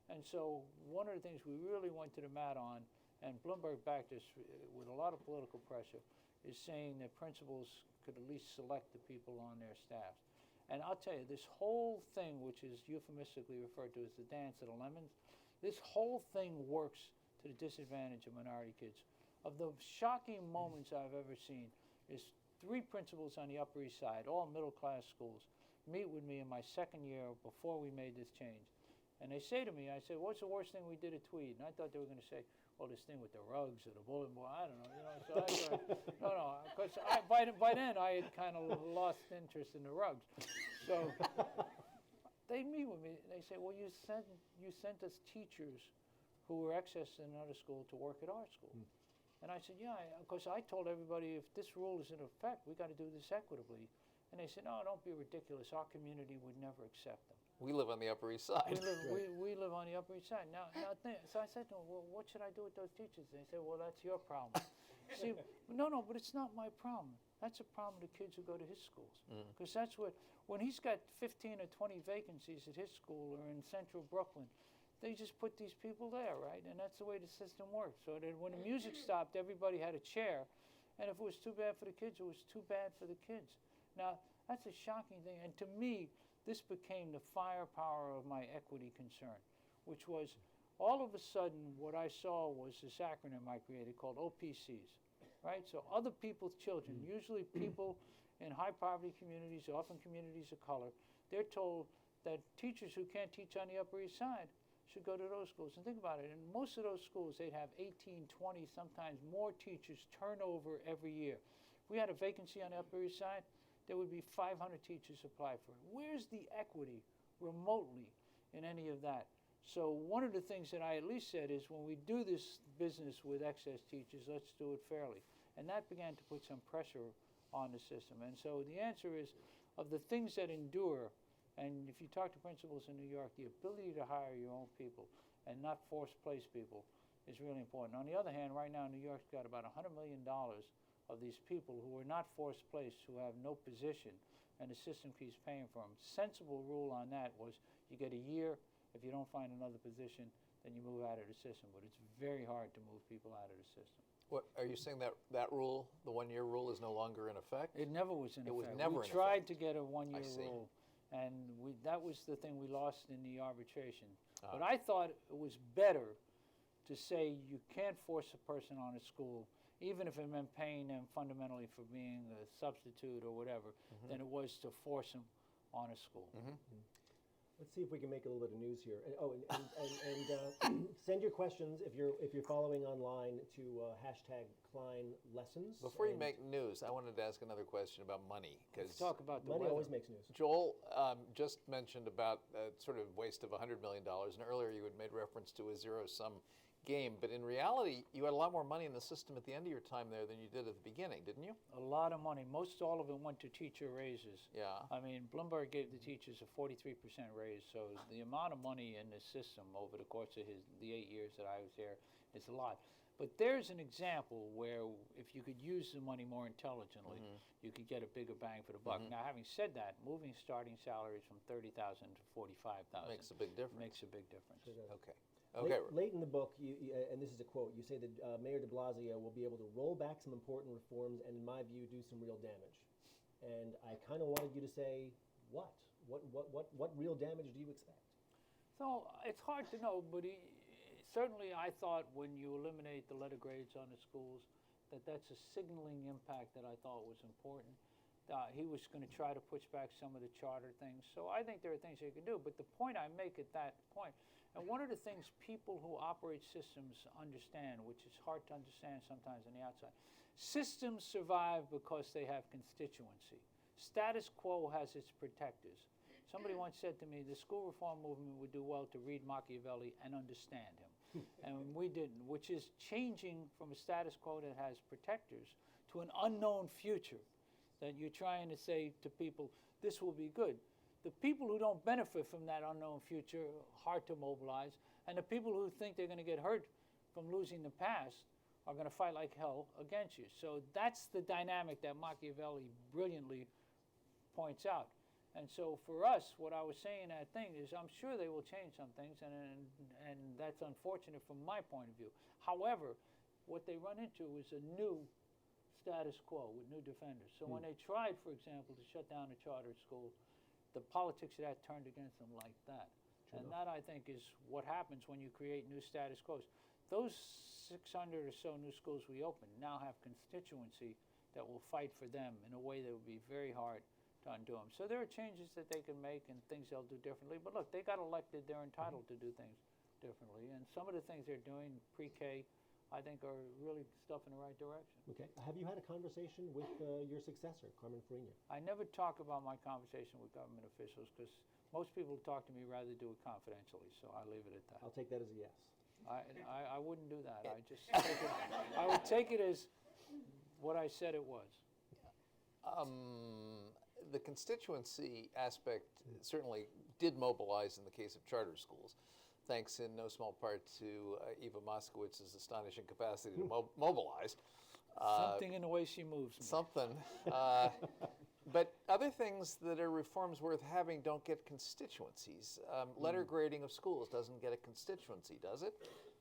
And so one of the things we really went to the mat on, and Bloomberg backed us with a lot of political pressure, is saying that principals could at least select the people on their staffs. And I'll tell you, this whole thing, which is euphemistically referred to as the dance of the lemons, this whole thing works to the disadvantage of minority kids. Of the shocking moments I've ever seen is 3 principals on the Upper East Side, all middle-class schools, meet with me in my second year before we made this change. And they say to me, I said, what's the worst thing we did at Tweed? And I thought they were going to say, well, this thing with the rugs or the bulletin board, I don't know. You know, so I thought, no, because by then I had kind of lost interest in the rugs. So they meet with me. They say, well, you sent us teachers who were accessed in another school to work at our school. And I said, yeah, because I told everybody, if this rule is in effect, we got to do this equitably. And they said, no, don't be ridiculous. Our community would never accept them. We live on the Upper East Side. We live on the Upper East Side. So I said to them, well, what should I do with those teachers? They said, well, that's your problem. See, no, but it's not my problem. That's a problem of the kids who go to his schools. Because that's what, when he's got 15 or 20 vacancies at his school or in central Brooklyn, they just put these people there, right? And that's the way the system works. So that when the music stopped, everybody had a chair. And if it was too bad for the kids, it was too bad for the kids. Now, that's a shocking thing. And to me, this became the firepower of my equity concern, which was all of a sudden what I saw was this acronym I created called OPCs, right? So other people's children, usually people in high poverty communities, often communities of color, they're told that teachers who can't teach on the Upper East Side should go to those schools. And think about it, in most of those schools, they'd have 18, 20, sometimes more teachers turnover every year. If we had a vacancy on the Upper East Side, there would be 500 teachers apply for it. Where's the equity remotely in any of that? So one of the things that I at least said is when we do this business with excess teachers, let's do it fairly. And that began to put some pressure on the system. And so the answer is, of the things that endure, and if you talk to principals in New York, the ability to hire your own people and not force place people is really important. On the other hand, right now New York's got about $100 million of these people who are not forced placed, who have no position, and the system keeps paying for them. Sensible rule on that was you get a year. If you don't find another position, then you move out of the system. But it's very hard to move people out of the system. What, are you saying that rule, the one-year rule, is no longer in effect? It never was in effect. It was never in effect. We tried to get a one-year rule, and that was the thing we lost in the arbitration. But I thought it was better to say you can't force a person on a school, even if it meant paying them fundamentally for being a substitute or whatever, than it was to force them on a school. Let's see if we can make a little bit of news here. And send your questions if you're following online to #KleinLessons. Before you make news, I wanted to ask another question about money. Let's talk about the money weather. always makes news. Joel just mentioned about sort of waste of $100 million, and earlier you had made reference to a zero-sum game, but in reality, you had a lot more money in the system at the end of your time there than you did at the beginning, didn't you? A lot of money. Most all of it went to teacher raises. Yeah. I mean, Bloomberg gave the teachers a 43% raise, so the amount of money in the system over the course of the 8 years that I was there is a lot. But there's an example where if you could use the money more intelligently, you could get a bigger bang for the buck. Now, having said that, moving starting salaries from $30,000 to $45,000 makes a big difference. Makes a big difference. Okay. Okay. Late in the book, and this is a quote, you say that Mayor de Blasio will be able to roll back some important reforms and, in my view, do some real damage. And I kind of wanted you to say, what? What real damage do you expect? So it's hard to know, but certainly I thought when you eliminate the letter grades on the schools, that's a signaling impact that I thought was important. He was going to try to push back some of the charter things. So I think there are things he can do. But the point I make at that point, and one of the things people who operate systems understand, which is hard to understand sometimes on the outside, systems survive because they have constituency. Status quo has its protectors. Somebody once said to me, the school reform movement would do well to read Machiavelli and understand him. And we didn't, which is changing from a status quo that has protectors to an unknown future that you're trying to say to people, this will be good. The people who don't benefit from that unknown future, hard to mobilize, and the people who think they're going to get hurt from losing the past are going to fight like hell against you. So that's the dynamic that Machiavelli brilliantly points out. And so for us, what I was saying that thing is I'm sure they will change some things, and that's unfortunate from my point of view. However, what they run into is a new status quo with new defenders. So when they tried, for example, to shut down a charter school, the politics of that turned against them like that. True and enough. That, I think, is what happens when you create new status quos. Those 600 or so new schools we opened now have constituency that will fight for them in a way that would be very hard to undo them. So there are changes that they can make and things they'll do differently. But look, they got elected. They're entitled to do things differently. And some of the things they're doing pre-K, I think, are really stuff in the right direction. Okay. Have you had a conversation with your successor, Carmen Farina? I never talk about my conversation with government officials because most people who talk to me rather do it confidentially, so I leave it at that. I'll take that as a yes. I wouldn't do that. I would take it as what I said it was. The constituency aspect certainly did mobilize in the case of charter schools, thanks in no small part to Eva Moskowitz's astonishing capacity to mobilize. Something in the way she moves me. Something. But other things that are reforms worth having don't get constituencies. Letter grading of schools doesn't get a constituency, does it?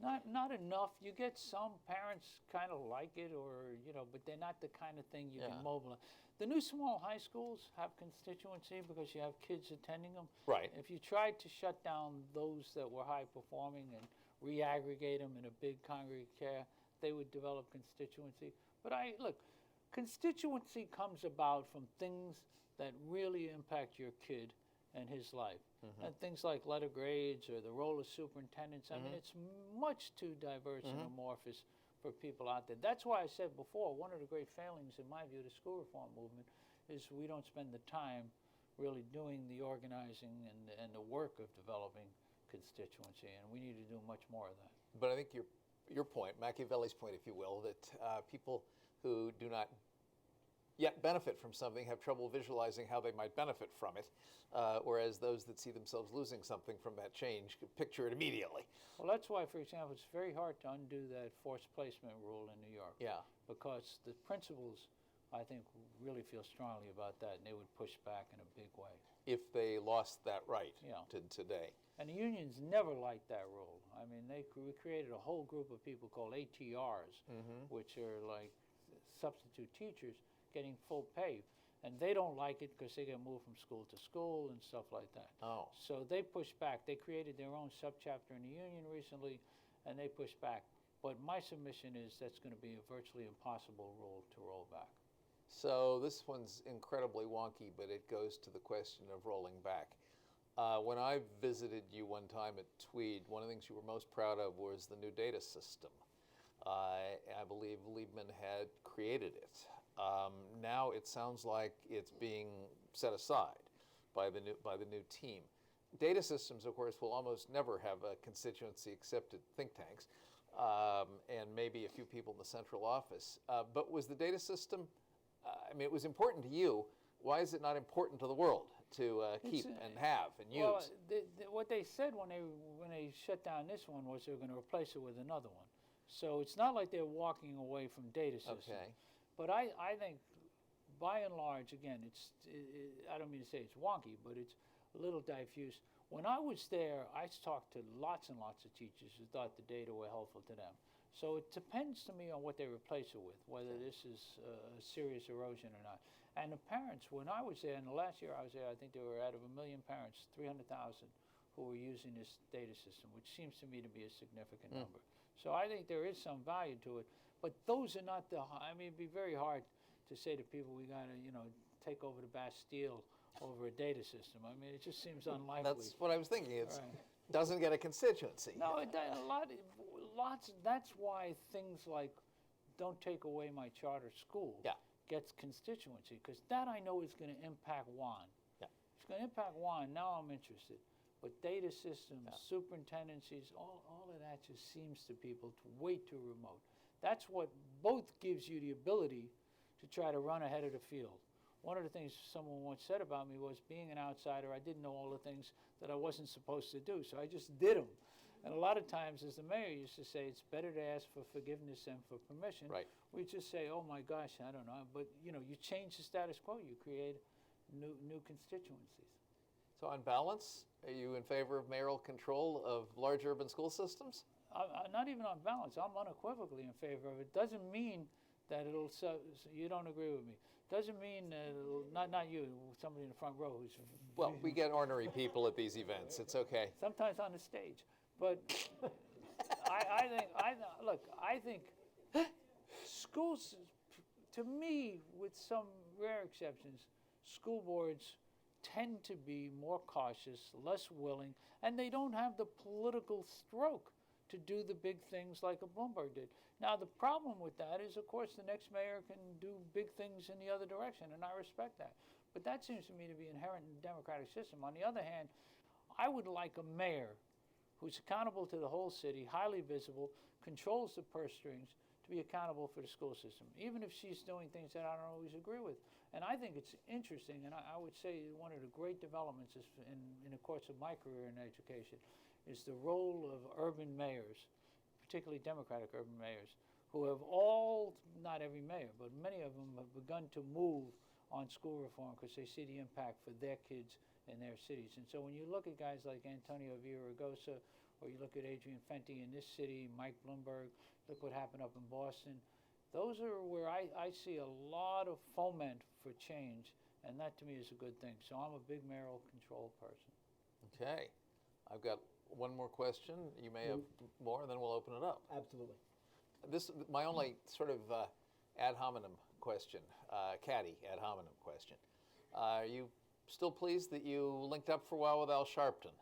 Not enough. You get some parents kind of like it, or but they're not the kind of thing you can mobilize. The new small high schools have constituency because you have kids attending them. Right. If you tried to shut down those that were high performing and reaggregate them in a big congregate care, they would develop constituency. But look, constituency comes about from things that really impact your kid and his life. And things like letter grades or the role of superintendents. I mean, it's much too diverse and amorphous for people out there. That's why I said before, one of the great failings, in my view, of the school reform movement is we don't spend the time really doing the organizing and the work of developing constituency, and we need to do much more of that. But I think your point, Machiavelli's point, if you will, that people who do not yet benefit from something have trouble visualizing how they might benefit from it, whereas those that see themselves losing something from that change could picture it immediately. Well, that's why, for example, it's very hard to undo that forced placement rule in New York. Yeah. Because the principals, I think, really feel strongly about that, and they would push back in a big way. If they lost that right to today. And the unions never liked that rule. I mean, we created a whole group of people called ATRs, which are like substitute teachers getting full pay. And they don't like it because they get moved from school to school and stuff like that. Oh. So they pushed back. They created their own subchapter in the union recently, and they pushed back. But my submission is that's going to be a virtually impossible rule to roll back. So this one's incredibly wonky, but it goes to the question of rolling back. When I visited you one time at Tweed, one of the things you were most proud of was the new data system. I believe Liebman had created it. Now it sounds like it's being set aside by the new team. Data systems, of course, will almost never have a constituency except at think tanks, and maybe a few people in the central office. But was the data system, I mean, it was important to you. Why is it not important to the world to keep and have and use? Well, what they said when they shut down this one was they were going to replace it with another one. So it's not like they're walking away from data systems. Okay. But I think, by and large, again, I don't mean to say it's wonky, but it's a little diffuse. When I was there, I talked to lots and lots of teachers who thought the data were helpful to them. So it depends to me on what they replace it with, whether this is a serious erosion or not. And the parents, when I was there, and the last year I was there, I think there were out of 1 million parents, 300,000 who were using this data system, which seems to me to be a significant number. So I think there is some value to it. But those are not I mean, it'd be very hard to say to people, we got to, take over the Bastille over a data system. I mean, it just seems unlikely. That's what I was thinking. It doesn't get a constituency. No, that's why things like don't take away my charter school gets constituency, because that I know is going to impact Juan. Yeah. It's going to impact Juan. Now I'm interested. But data systems, superintendencies, all of that just seems to people way too remote. That's what both gives you the ability to try to run ahead of the field. One of the things someone once said about me was, being an outsider, I didn't know all the things that I wasn't supposed to do, so I just did them. And a lot of times, as the mayor used to say, it's better to ask for forgiveness than for permission. Right. We just say, oh my gosh, I don't know. But you change the status quo, you create new constituencies. So on balance, are you in favor of mayoral control of large urban school systems? Not even on balance. I'm unequivocally in favor of it. Doesn't mean that it'll. You don't agree with me. Doesn't mean that not you. Somebody in the front row who's. Well, we get ornery people at these events. It's okay. Sometimes on the stage, but I think schools, to me, with some rare exceptions, school boards tend to be more cautious, less willing, and they don't have the political stroke to do the big things like a Bloomberg did. Now, the problem with that is, of course, the next mayor can do big things in the other direction, and I respect that. But that seems to me to be inherent in the democratic system. On the other hand, I would like a mayor who's accountable to the whole city, highly visible, controls the purse strings, to be accountable for the school system, even if she's doing things that I don't always agree with. And I think it's interesting, and I would say one of the great developments is in the course of my career in education is the role of urban mayors, particularly Democratic urban mayors, who have all, not every mayor, but many of them have begun to move on school reform because they see the impact for their kids in their cities. And so when you look at guys like Antonio Villaraigosa, or you look at Adrian Fenty in this city, Mike Bloomberg, look what happened up in Boston. Those are where I see a lot of foment for change, and that to me is a good thing. So I'm a big mayoral control person. Okay. I've got one more question. You may have more, and then we'll open it up. Absolutely. This my only sort of ad hominem question, caddy ad hominem question. Are you still pleased that you linked up for a while with Al Sharpton?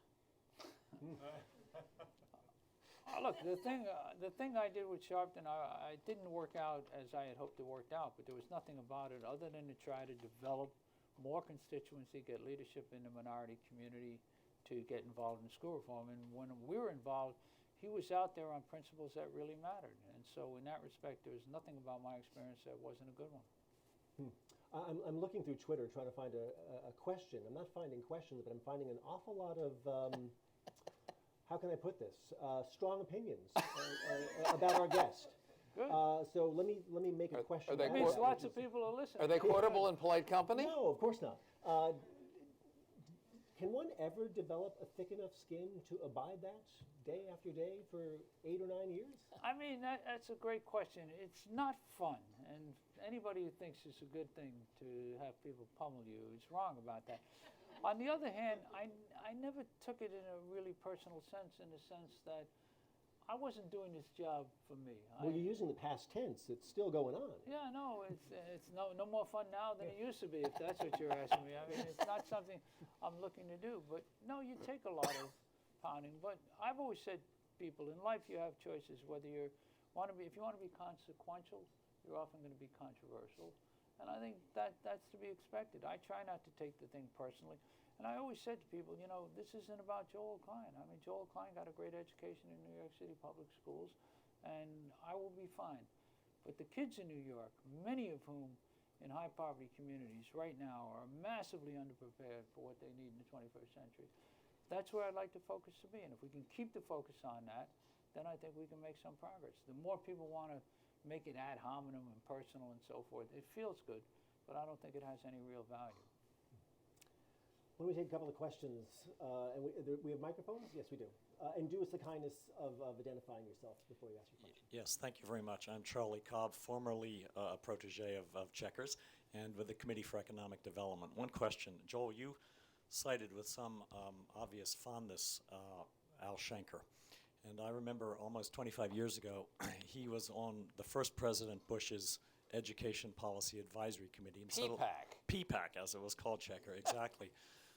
Look, the thing I did with Sharpton, I didn't work out as I had hoped it worked out, but there was nothing about it other than to try to develop more constituency, get leadership in the minority community to get involved in school reform. And when we were involved, he was out there on principles that really mattered. And so in that respect, there was nothing about my experience that wasn't a good one. I'm looking through Twitter trying to find a question. I'm not finding questions, but I'm finding an awful lot of how can I put this? Strong opinions about our guest. Good. So let me make a question. are they That means quote- lots of people are listening. Are they quotable in polite company? No, of course not. Can one ever develop a thick enough skin to abide that day after day for 8 or 9 years? I mean, that's a great question. It's not fun, and anybody who thinks it's a good thing to have people pummel you is wrong about that. On the other hand, I never took it in a really personal sense, in the sense that I wasn't doing this job for me. Well, you're using the past tense. It's still going on. Yeah, no, it's no more fun now than it used to be, if that's what you're asking me. I mean, it's not something I'm looking to do. But no, you take a lot of pounding. But I've always said to people, in life you have choices, whether if you want to be consequential, you're often going to be controversial. And I think that's to be expected. I try not to take the thing personally. And I always said to people, this isn't about Joel Klein. I mean, Joel Klein got a great education in New York City public schools, and I will be fine. But the kids in New York, many of whom in high poverty communities right now are massively underprepared for what they need in the 21st century. That's where I'd like the focus to be. And if we can keep the focus on that, then I think we can make some progress. The more people want to make it ad hominem and personal and so forth, it feels good, but I don't think it has any real value. Why don't we take a couple of questions? And we have microphones? Yes, we do. And do us the kindness of identifying yourself before you ask your question. Yes, thank you very much. I'm Charlie Cobb, formerly a protege of Checkers and with the Committee for Economic Development. One question. Joel, you cited with some obvious fondness Al Shanker. And I remember almost 25 years ago, he was on the first President Bush's Education Policy Advisory Committee. And PPAC. PPAC, as it was called, Checker, exactly.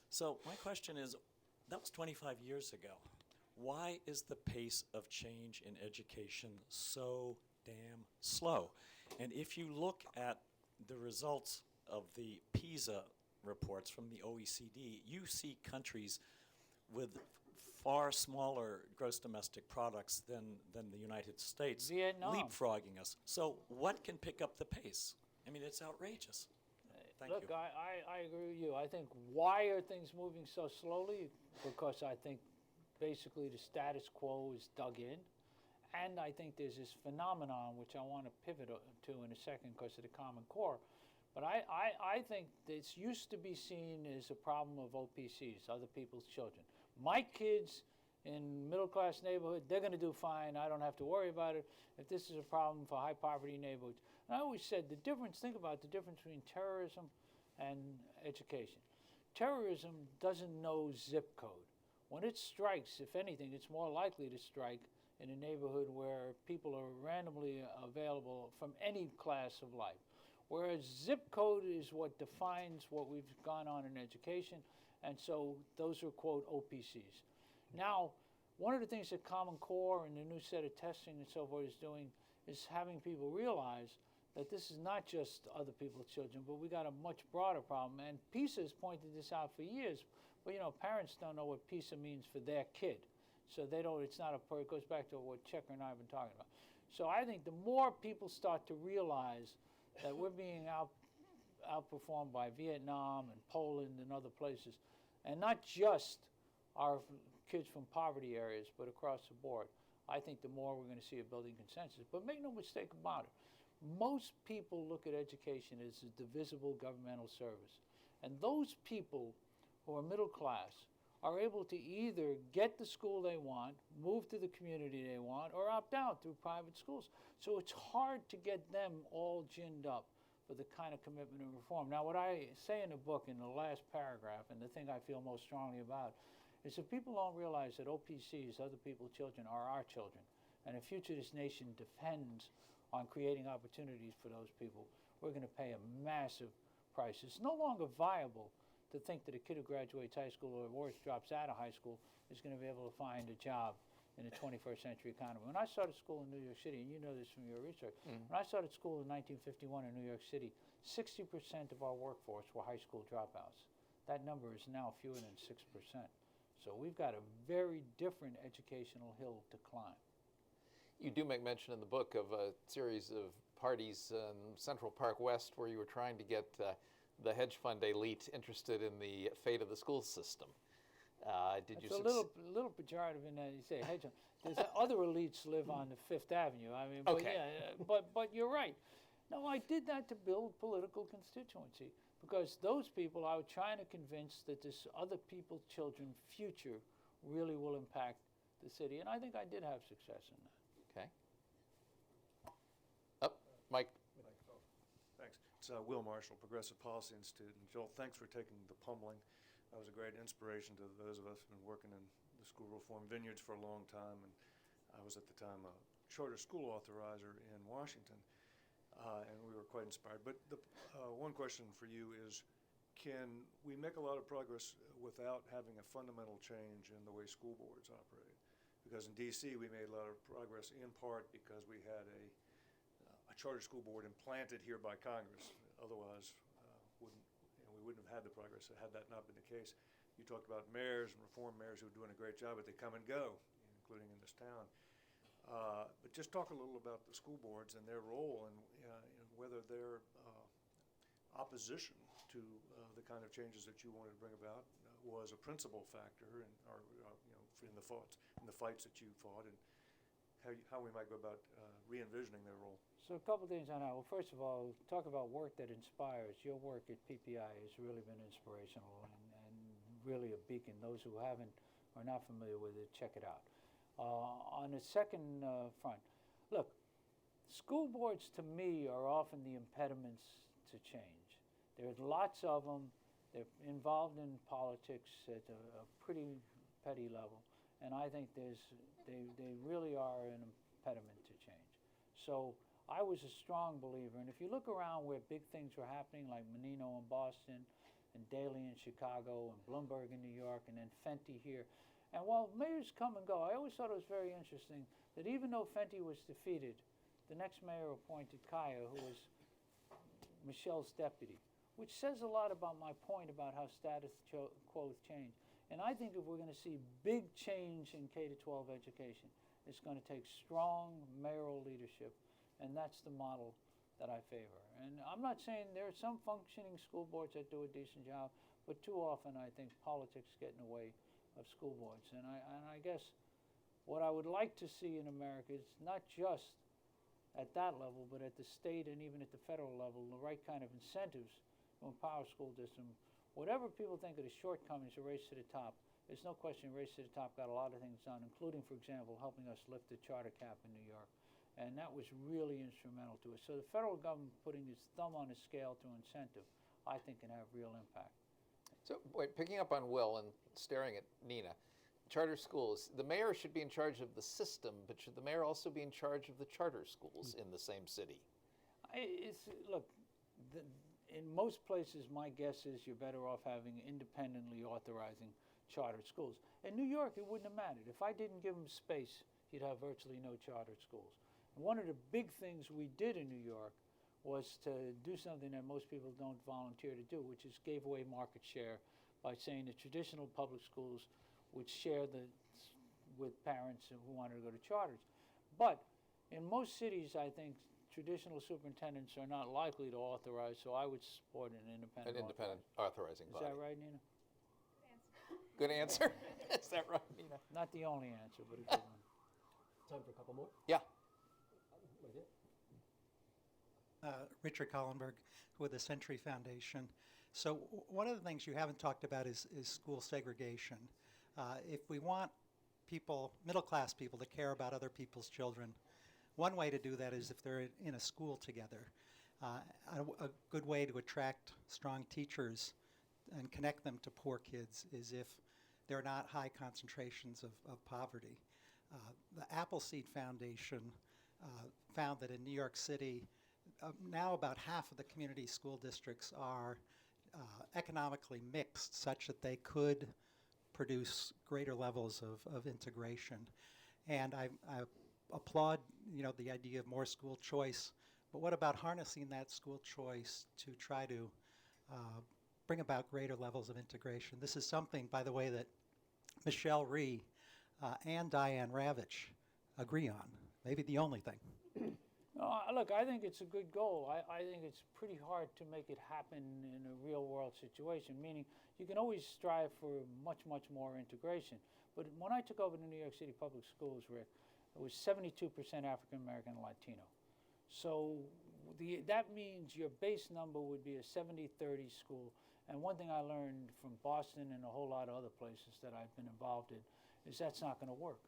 So my question is, that was 25 years ago. Why is the pace of change in education so damn slow? And if you look at the results of the PISA reports from the OECD, you see countries with far smaller gross domestic products than the United States Vietnam. leapfrogging us. So what can pick up the pace? I mean, it's outrageous. Thank Look, you. I agree with you. I think why are things moving so slowly? Because I think basically the status quo is dug in. And I think there's this phenomenon, which I want to pivot to in a second because of the Common Core. But I think this used to be seen as a problem of OPCs, other people's children. My kids in middle-class neighborhood, they're going to do fine. I don't have to worry about it. If this is a problem for high-poverty neighborhoods. And I always said think about the difference between terrorism and education. Terrorism doesn't know zip code. When it strikes, if anything, it's more likely to strike in a neighborhood where people are randomly available from any class of life. Whereas zip code is what defines what we've gone on in education, and so those are, quote, OPCs. Now, one of the things that Common Core and the new set of testing and so forth is doing is having people realize that this is not just other people's children, but we got a much broader problem. And PISA has pointed this out for years, but parents don't know what PISA means for their kid. So they don't, it's not it goes back to what Checker and I have been talking about. So I think the more people start to realize that we're being outperformed by Vietnam and Poland and other places, and not just our kids from poverty areas, but across the board, I think the more we're going to see a building consensus. But make no mistake about it, most people look at education as a divisible governmental service. And those people who are middle class are able to either get the school they want, move to the community they want, or opt out through private schools. So it's hard to get them all ginned up for the kind of commitment and reform. Now, what I say in the book in the last paragraph, and the thing I feel most strongly about, is that people don't realize that OPCs, other people's children, are our children. And the future of this nation depends on creating opportunities for those people. We're going to pay a massive price. It's no longer viable to think that a kid who graduates high school or worse drops out of high school is going to be able to find a job in the 21st century economy. When I started school in New York City, and you know this from your research, when I started school in 1951 in New York City, 60% of our workforce were high school dropouts. That number is now fewer than 6%. So we've got a very different educational hill to climb. You do make mention in the book of a series of parties in Central Park West where you were trying to get the hedge fund elite interested in the fate of the school system. Did you It's a little pejorative in that you say hedge fund. There's other elites live on the Fifth Avenue. I mean, but Okay. yeah, but you're right. No, I did that to build political constituency because those people I was trying to convince that this other people's children's future really will impact the city, and I think I did have success in that. Okay. Up, Mike. Thanks. It's Will Marshall, Progressive Policy Institute. And Joel, thanks for taking the pummeling. That was a great inspiration to those of us who've been working in the school reform vineyards for a long time. And I was at the time a charter school authorizer in Washington, and we were quite inspired. But the one question for you is, can we make a lot of progress without having a fundamental change in the way school boards operate? Because in D.C. we made a lot of progress in part because we had a charter school board implanted here by Congress. Otherwise, we wouldn't have had the progress had that not been the case. You talked about mayors and reform mayors who are doing a great job, but they come and go, including in this town. But just talk a little about the school boards and their role and whether their opposition to the kind of changes that you wanted to bring about was a principal factor in, in the fights that you fought, and how we might go about re-envisioning their role. So a couple things on that. Well, first of all, talk about work that inspires. Your work at PPI has really been inspirational and really a beacon. Those who are not familiar with it, check it out. On the second front, look, school boards to me are often the impediments to change. There's lots of them. They're involved in politics at a pretty petty level, and I think they really are an impediment to change. So I was a strong believer, and if you look around where big things were happening, like Menino in Boston, and Daley in Chicago, and Bloomberg in New York, and then Fenty here, and while mayors come and go, I always thought it was very interesting that even though Fenty was defeated, the next mayor appointed Kaya, who was Michelle's deputy, which says a lot about my point about how status quo changed. And I think if we're going to see big change in K-12 education, it's going to take strong mayoral leadership, and that's the model that I favor. And I'm not saying there are some functioning school boards that do a decent job, but too often I think politics get in the way of school boards. And I guess what I would like to see in America is not just at that level, but at the state and even at the federal level, the right kind of incentives to empower school districts. Whatever people think of the shortcomings of Race to the Top, there's no question Race to the Top got a lot of things done, including, for example, helping us lift the charter cap in New York. And that was really instrumental to it. So the federal government putting its thumb on the scale through incentive, I think can have real impact. So, wait, picking up on Will and staring at Nina, charter schools, the mayor should be in charge of the system, but should the mayor also be in charge of the charter schools in the same city? Look, in most places, my guess is you're better off having independently authorizing charter schools. In New York, it wouldn't have mattered. If I didn't give them space, you'd have virtually no charter schools. And one of the big things we did in New York was to do something that most people don't volunteer to do, which is gave away market share by saying the traditional public schools would share the with parents who wanted to go to charters. But in most cities, I think traditional superintendents are not likely to authorize, so I would support an independent An independent authorizing Is body. that right, Nina? Good answer. Is that right, Nina? Not the only answer, but a good one. Time for a couple more? Yeah. Right there. Richard Collenberg with the Century Foundation. So one of the things you haven't talked about is school segregation. If we want people, middle-class people, to care about other people's children, one way to do that is if they're in a school together. A good way to attract strong teachers and connect them to poor kids is if there are not high concentrations of poverty. The Appleseed Foundation found that in New York City, now about half of the community school districts are economically mixed such that they could produce greater levels of integration. And I applaud, the idea of more school choice, but what about harnessing that school choice to try to bring about greater levels of integration? This is something, by the way, that Michelle Rhee and Diane Ravitch agree on, maybe the only thing. Look, I think it's a good goal. I think it's pretty hard to make it happen in a real-world situation, meaning you can always strive for much, much more integration. But when I took over the New York City Public Schools, Rick, it was 72% African-American and Latino. So that means your base number would be a 70-30 school. And one thing I learned from Boston and a whole lot of other places that I've been involved in is that's not going to work,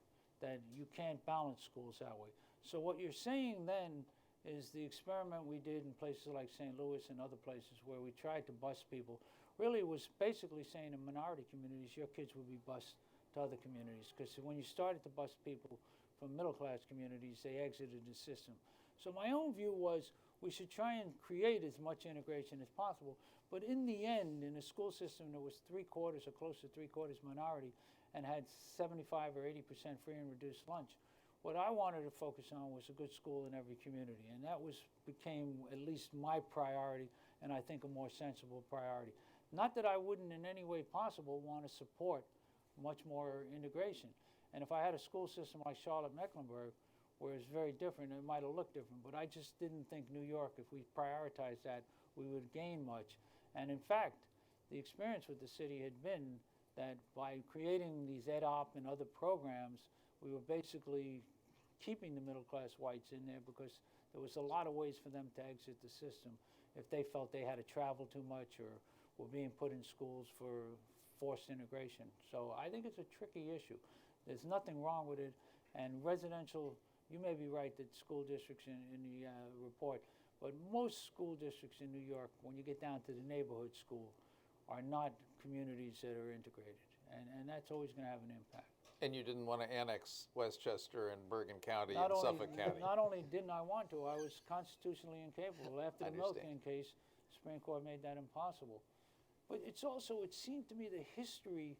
that you can't balance schools that way. So what you're saying then is the experiment we did in places like St. Louis and other places where we tried to bus people really was basically saying in minority communities, your kids would be bused to other communities. Because when you started to bus people from middle-class communities, they exited the system. So my own view was we should try and create as much integration as possible. But in the end, in a school system that was 3/4 or close to 3/4 minority and had 75 or 80% free and reduced lunch, what I wanted to focus on was a good school in every community. And that became at least my priority, and I think a more sensible priority. Not that I wouldn't in any way possible want to support much more integration. And if I had a school system like Charlotte-Mecklenburg, where it's very different, it might have looked different. But I just didn't think New York, if we prioritized that, we would gain much. And in fact, the experience with the city had been that by creating these EdOp and other programs, we were basically keeping the middle-class whites in there because there was a lot of ways for them to exit the system if they felt they had to travel too much or were being put in schools for forced integration. So I think it's a tricky issue. There's nothing wrong with it. And residential, you may be right that school districts in the report, but most school districts in New York, when you get down to the neighborhood school, are not communities that are integrated. And that's always going to have an impact. And you didn't want to annex Westchester and Bergen County Not and only, Suffolk County. not only didn't I want to, I was constitutionally incapable. After I the Milken understand. case, the Supreme Court made that impossible. But it's also, it seemed to me the history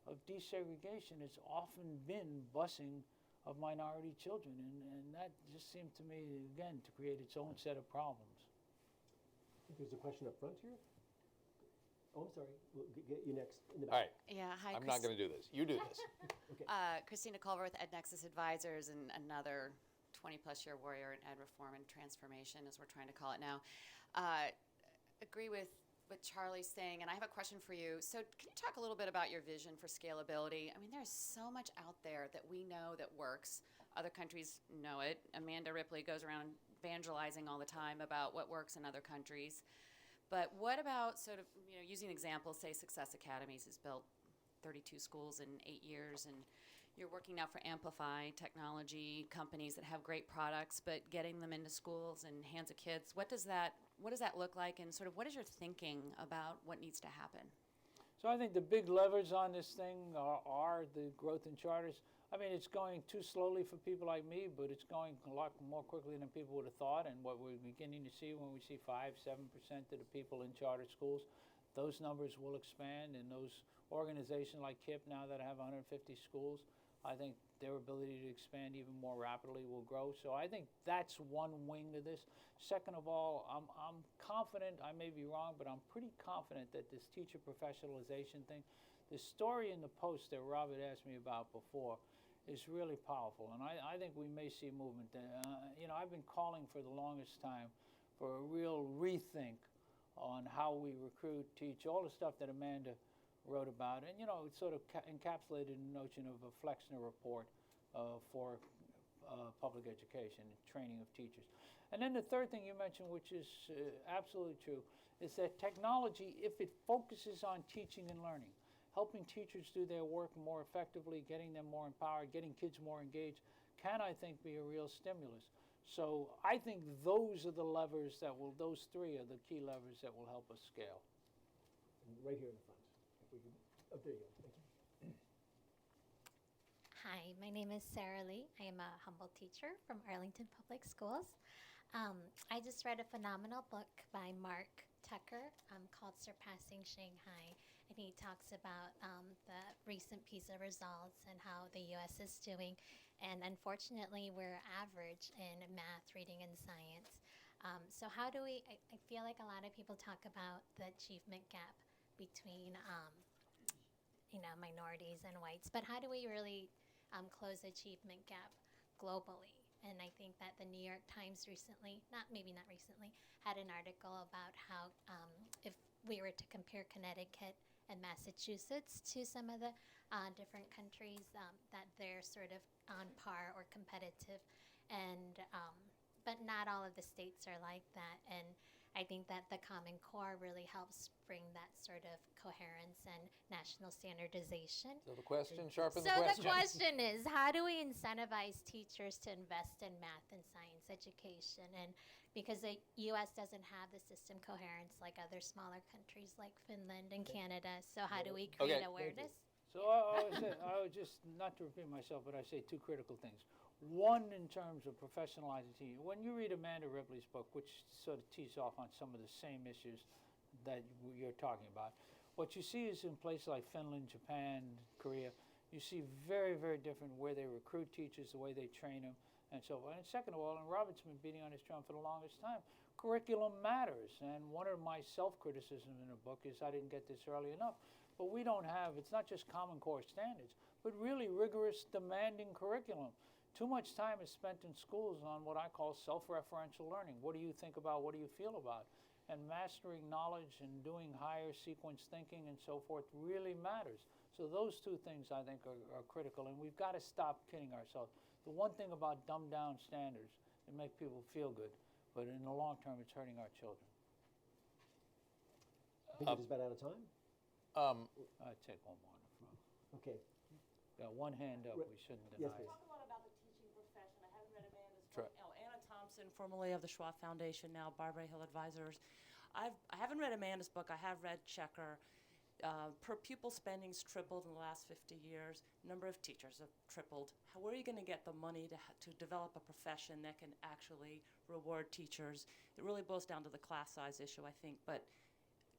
of desegregation has often been busing of minority children. And that just seemed to me, again, to create its own set of problems. I think there's a question up front here. Oh, I'm sorry. We'll get you next in the All back. right, Yeah, hi. I'm not going to do this. You do this. Christina Culver with EdNexus Advisors and another 20-plus year warrior in ed reform and transformation, as we're trying to call it now. Agree with what Charlie's saying, and I have a question for you. So can you talk a little bit about your vision for scalability? I mean, there's so much out there that we know that works. Other countries know it. Amanda Ripley goes around evangelizing all the time about what works in other countries. But what about sort of, using examples, say Success Academies has built 32 schools in 8 years, and you're working now for Amplify technology companies that have great products, but getting them into schools and hands of kids. What does that look like, and sort of what is your thinking about what needs to happen? So I think the big levers on this thing are the growth in charters. I mean, it's going too slowly for people like me, but it's going a lot more quickly than people would have thought. And what we're beginning to see when we see 5-7% of the people in charter schools, those numbers will expand. And those organizations like KIPP now that have 150 schools, I think their ability to expand even more rapidly will grow. So I think that's one wing of this. Second of all, I'm confident, I may be wrong, but I'm pretty confident that this teacher professionalization thing, the story in the Post that Robert asked me about before, is really powerful, and I think we may see movement. I've been calling for the longest time for a real rethink on how we recruit, teach, all the stuff that Amanda wrote about, and it sort of encapsulated the notion of a Flexner report for public education and training of teachers. And then the third thing you mentioned, which is absolutely true, is that technology, if it focuses on teaching and learning, helping teachers do their work more effectively, getting them more empowered, getting kids more engaged, can, I think, be a real stimulus. So I think those are the levers those three are the key levers that will help us scale. And right here in the front. If we could, there you go. Thank you. Hi, my name is Sarah Lee. I am a humble teacher from Arlington Public Schools. I just read a phenomenal book by Mark Tucker called Surpassing Shanghai, and he talks about the recent PISA results and how the U.S. is doing. And unfortunately, we're average in math, reading, and science. So how do we, I feel like a lot of people talk about the achievement gap between minorities and whites, but how do we really close the achievement gap globally? And I think that the New York Times recently, not recently, had an article about how if we were to compare Connecticut and Massachusetts to some of the different countries, that they're sort of on par or competitive, and but not all of the states are like that. And I think that the Common Core really helps bring that sort of coherence and national standardization. So the question sharpens So the the question. question is, how do we incentivize teachers to invest in math and science education? And because the U.S. doesn't have the system coherence like other smaller countries like Finland and Canada, so how do we create Okay. awareness? So I would just, not to repeat myself, but I say two critical things. One, in terms of professionalizing teaching. When you read Amanda Ripley's book, which sort of tees off on some of the same issues that you're talking about, what you see is in places like Finland, Japan, Korea, you see very, very different where they recruit teachers, the way they train them, and so on. And second of all, and Robert's been beating on his drum for the longest time, curriculum matters. And one of my self-criticisms in the book is I didn't get this early enough. But we don't have, it's not just Common Core standards, but really rigorous, demanding curriculum. Too much time is spent in schools on what I call self-referential learning. What do you think about? What do you feel about? And mastering knowledge and doing higher sequence thinking and so forth really matters. So those two things I think are critical, and we've got to stop kidding ourselves. The one thing about dumbed down standards, it makes people feel good, but in the long term it's hurting our children. I think we're just about out of time. I'll take one more in the front. Okay. Got one hand up, we shouldn't Yes, deny please. it. Talk a lot about the teaching profession. I haven't read Amanda's Sure. book. Oh, Anna Thompson, formerly of the Schwab Foundation, now Barbara Hill Advisors. I haven't read Amanda's book. I have read Checker. Per pupil spending's tripled in the last 50 years. Number of teachers have tripled. Where are you going to get the money to develop a profession that can actually reward teachers? It really boils down to the class size issue, I think. But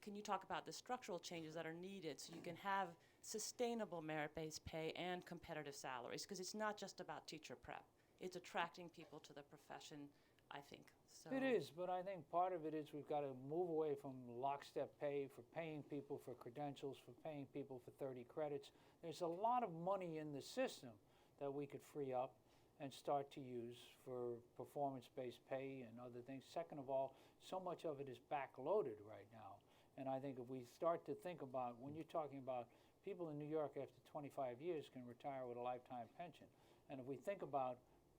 can you talk about the structural changes that are needed so you can have sustainable merit-based pay and competitive salaries? Because it's not just about teacher prep. It's attracting people to the profession, I think. So It is, but I think part of it is we've got to move away from lockstep pay for paying people for credentials, for paying people for 30 credits. There's a lot of money in the system that we could free up and start to use for performance-based pay and other things. Second of all, so much of it is backloaded right now. And I think if we start to think about, when you're talking about people in New York after 25 years can retire with a lifetime pension. And if we think about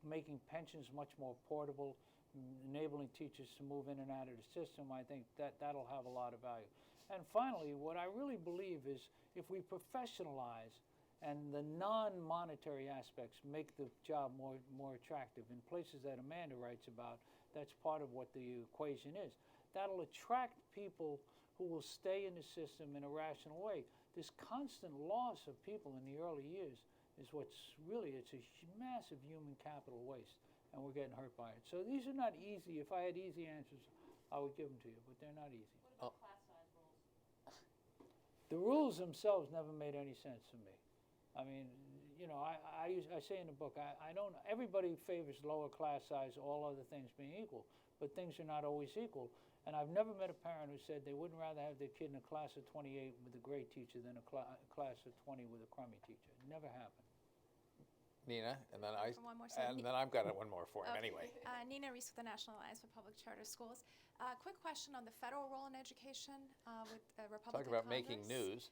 making pensions much more portable, enabling teachers to move in and out of the system, I think that'll have a lot of value. And finally, what I really believe is if we professionalize and the non-monetary aspects make the job more attractive in places that Amanda writes about, that's part of what the equation is. That'll attract people who will stay in the system in a rational way. This constant loss of people in the early years is what's really, it's a massive human capital waste, and we're getting hurt by it. So these are not easy. If I had easy answers, I would give them to you, but they're not easy. what about class size rules? The rules themselves never made any sense to me. I mean, I say in the book, everybody favors lower class size, all other things being equal, but things are not always equal. And I've never met a parent who said they wouldn't rather have their kid in a class of 28 with a great teacher than a class of 20 with a crummy teacher. It never happened. Nina, and then One more second. and then I've got one more for him Okay. anyway. Nina Reese with the National Alliance for Public Charter Schools. Quick question on the federal role in education with the Republican Talk about making Congress. news.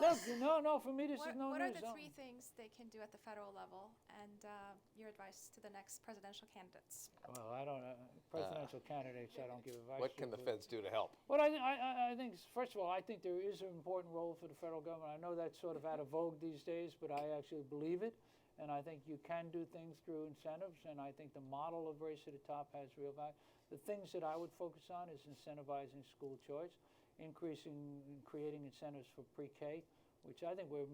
Look, no, for me this is no What news. are the no. three things they can do at the federal level, and your advice to the next presidential candidates? Well, I don't, presidential candidates, I don't give advice What to, can the but- feds do to help? Well, I think, first of all, I think there is an important role for the federal government. I know that's sort of out of vogue these days, but I actually believe it. And I think you can do things through incentives, and I think the model of Race to the Top has real value. The things that I would focus on is incentivizing school choice, creating incentives for pre-K, which I think we're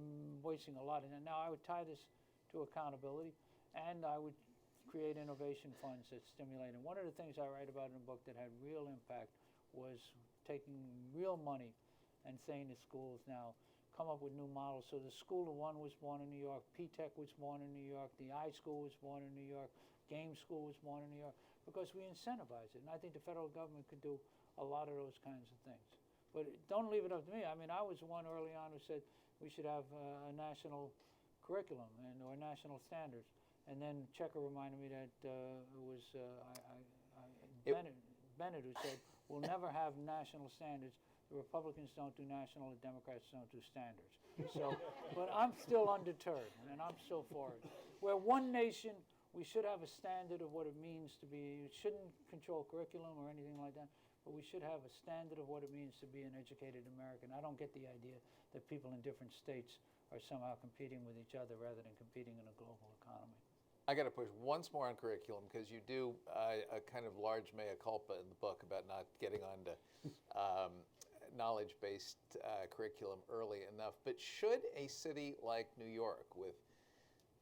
wasting a lot in. And now I would tie this to accountability, and I would create innovation funds that stimulate. And one of the things I write about in the book that had real impact was taking real money and saying to schools now, come up with new models. So the School of One was born in New York, P-Tech was born in New York, the iSchool was born in New York, Game School was born in New York, because we incentivize it. And I think the federal government could do a lot of those kinds of things. But don't leave it up to me. I mean, I was the one early on who said we should have a national curriculum or national standards. And then Checker reminded me that it was Bennett who said, we'll never have national standards. The Republicans don't do national, the Democrats don't do standards. So, but I'm still undeterred, and I'm still for it. We're one nation. We should have a standard of what it means to be. It shouldn't control curriculum or anything like that, but we should have a standard of what it means to be an educated American. I don't get the idea that people in different states are somehow competing with each other rather than competing in a global economy. I got to push once more on curriculum because you do a kind of large mea culpa in the book about not getting onto knowledge-based curriculum early enough. But should a city like New York with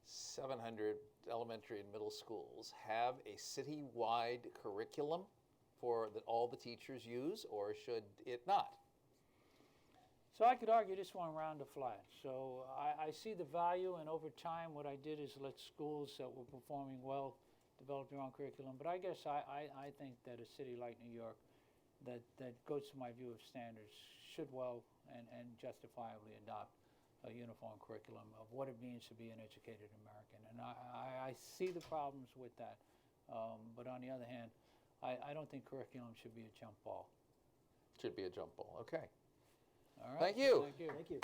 700 elementary and middle schools have a city-wide curriculum that all the teachers use, or should it not? So I could argue this one round to flat. So I see the value, and over time what I did is let schools that were performing well develop their own curriculum. But I guess I think that a city like New York that goes to my view of standards should well and justifiably adopt a uniform curriculum of what it means to be an educated American. And I see the problems with that. But on the other hand, I don't think curriculum should be a jump ball. Should be a jump ball. Okay. All right. Thank you. Thank you. Thank you.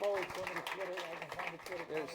Forward to the Twitter. I can find the Twitter. There's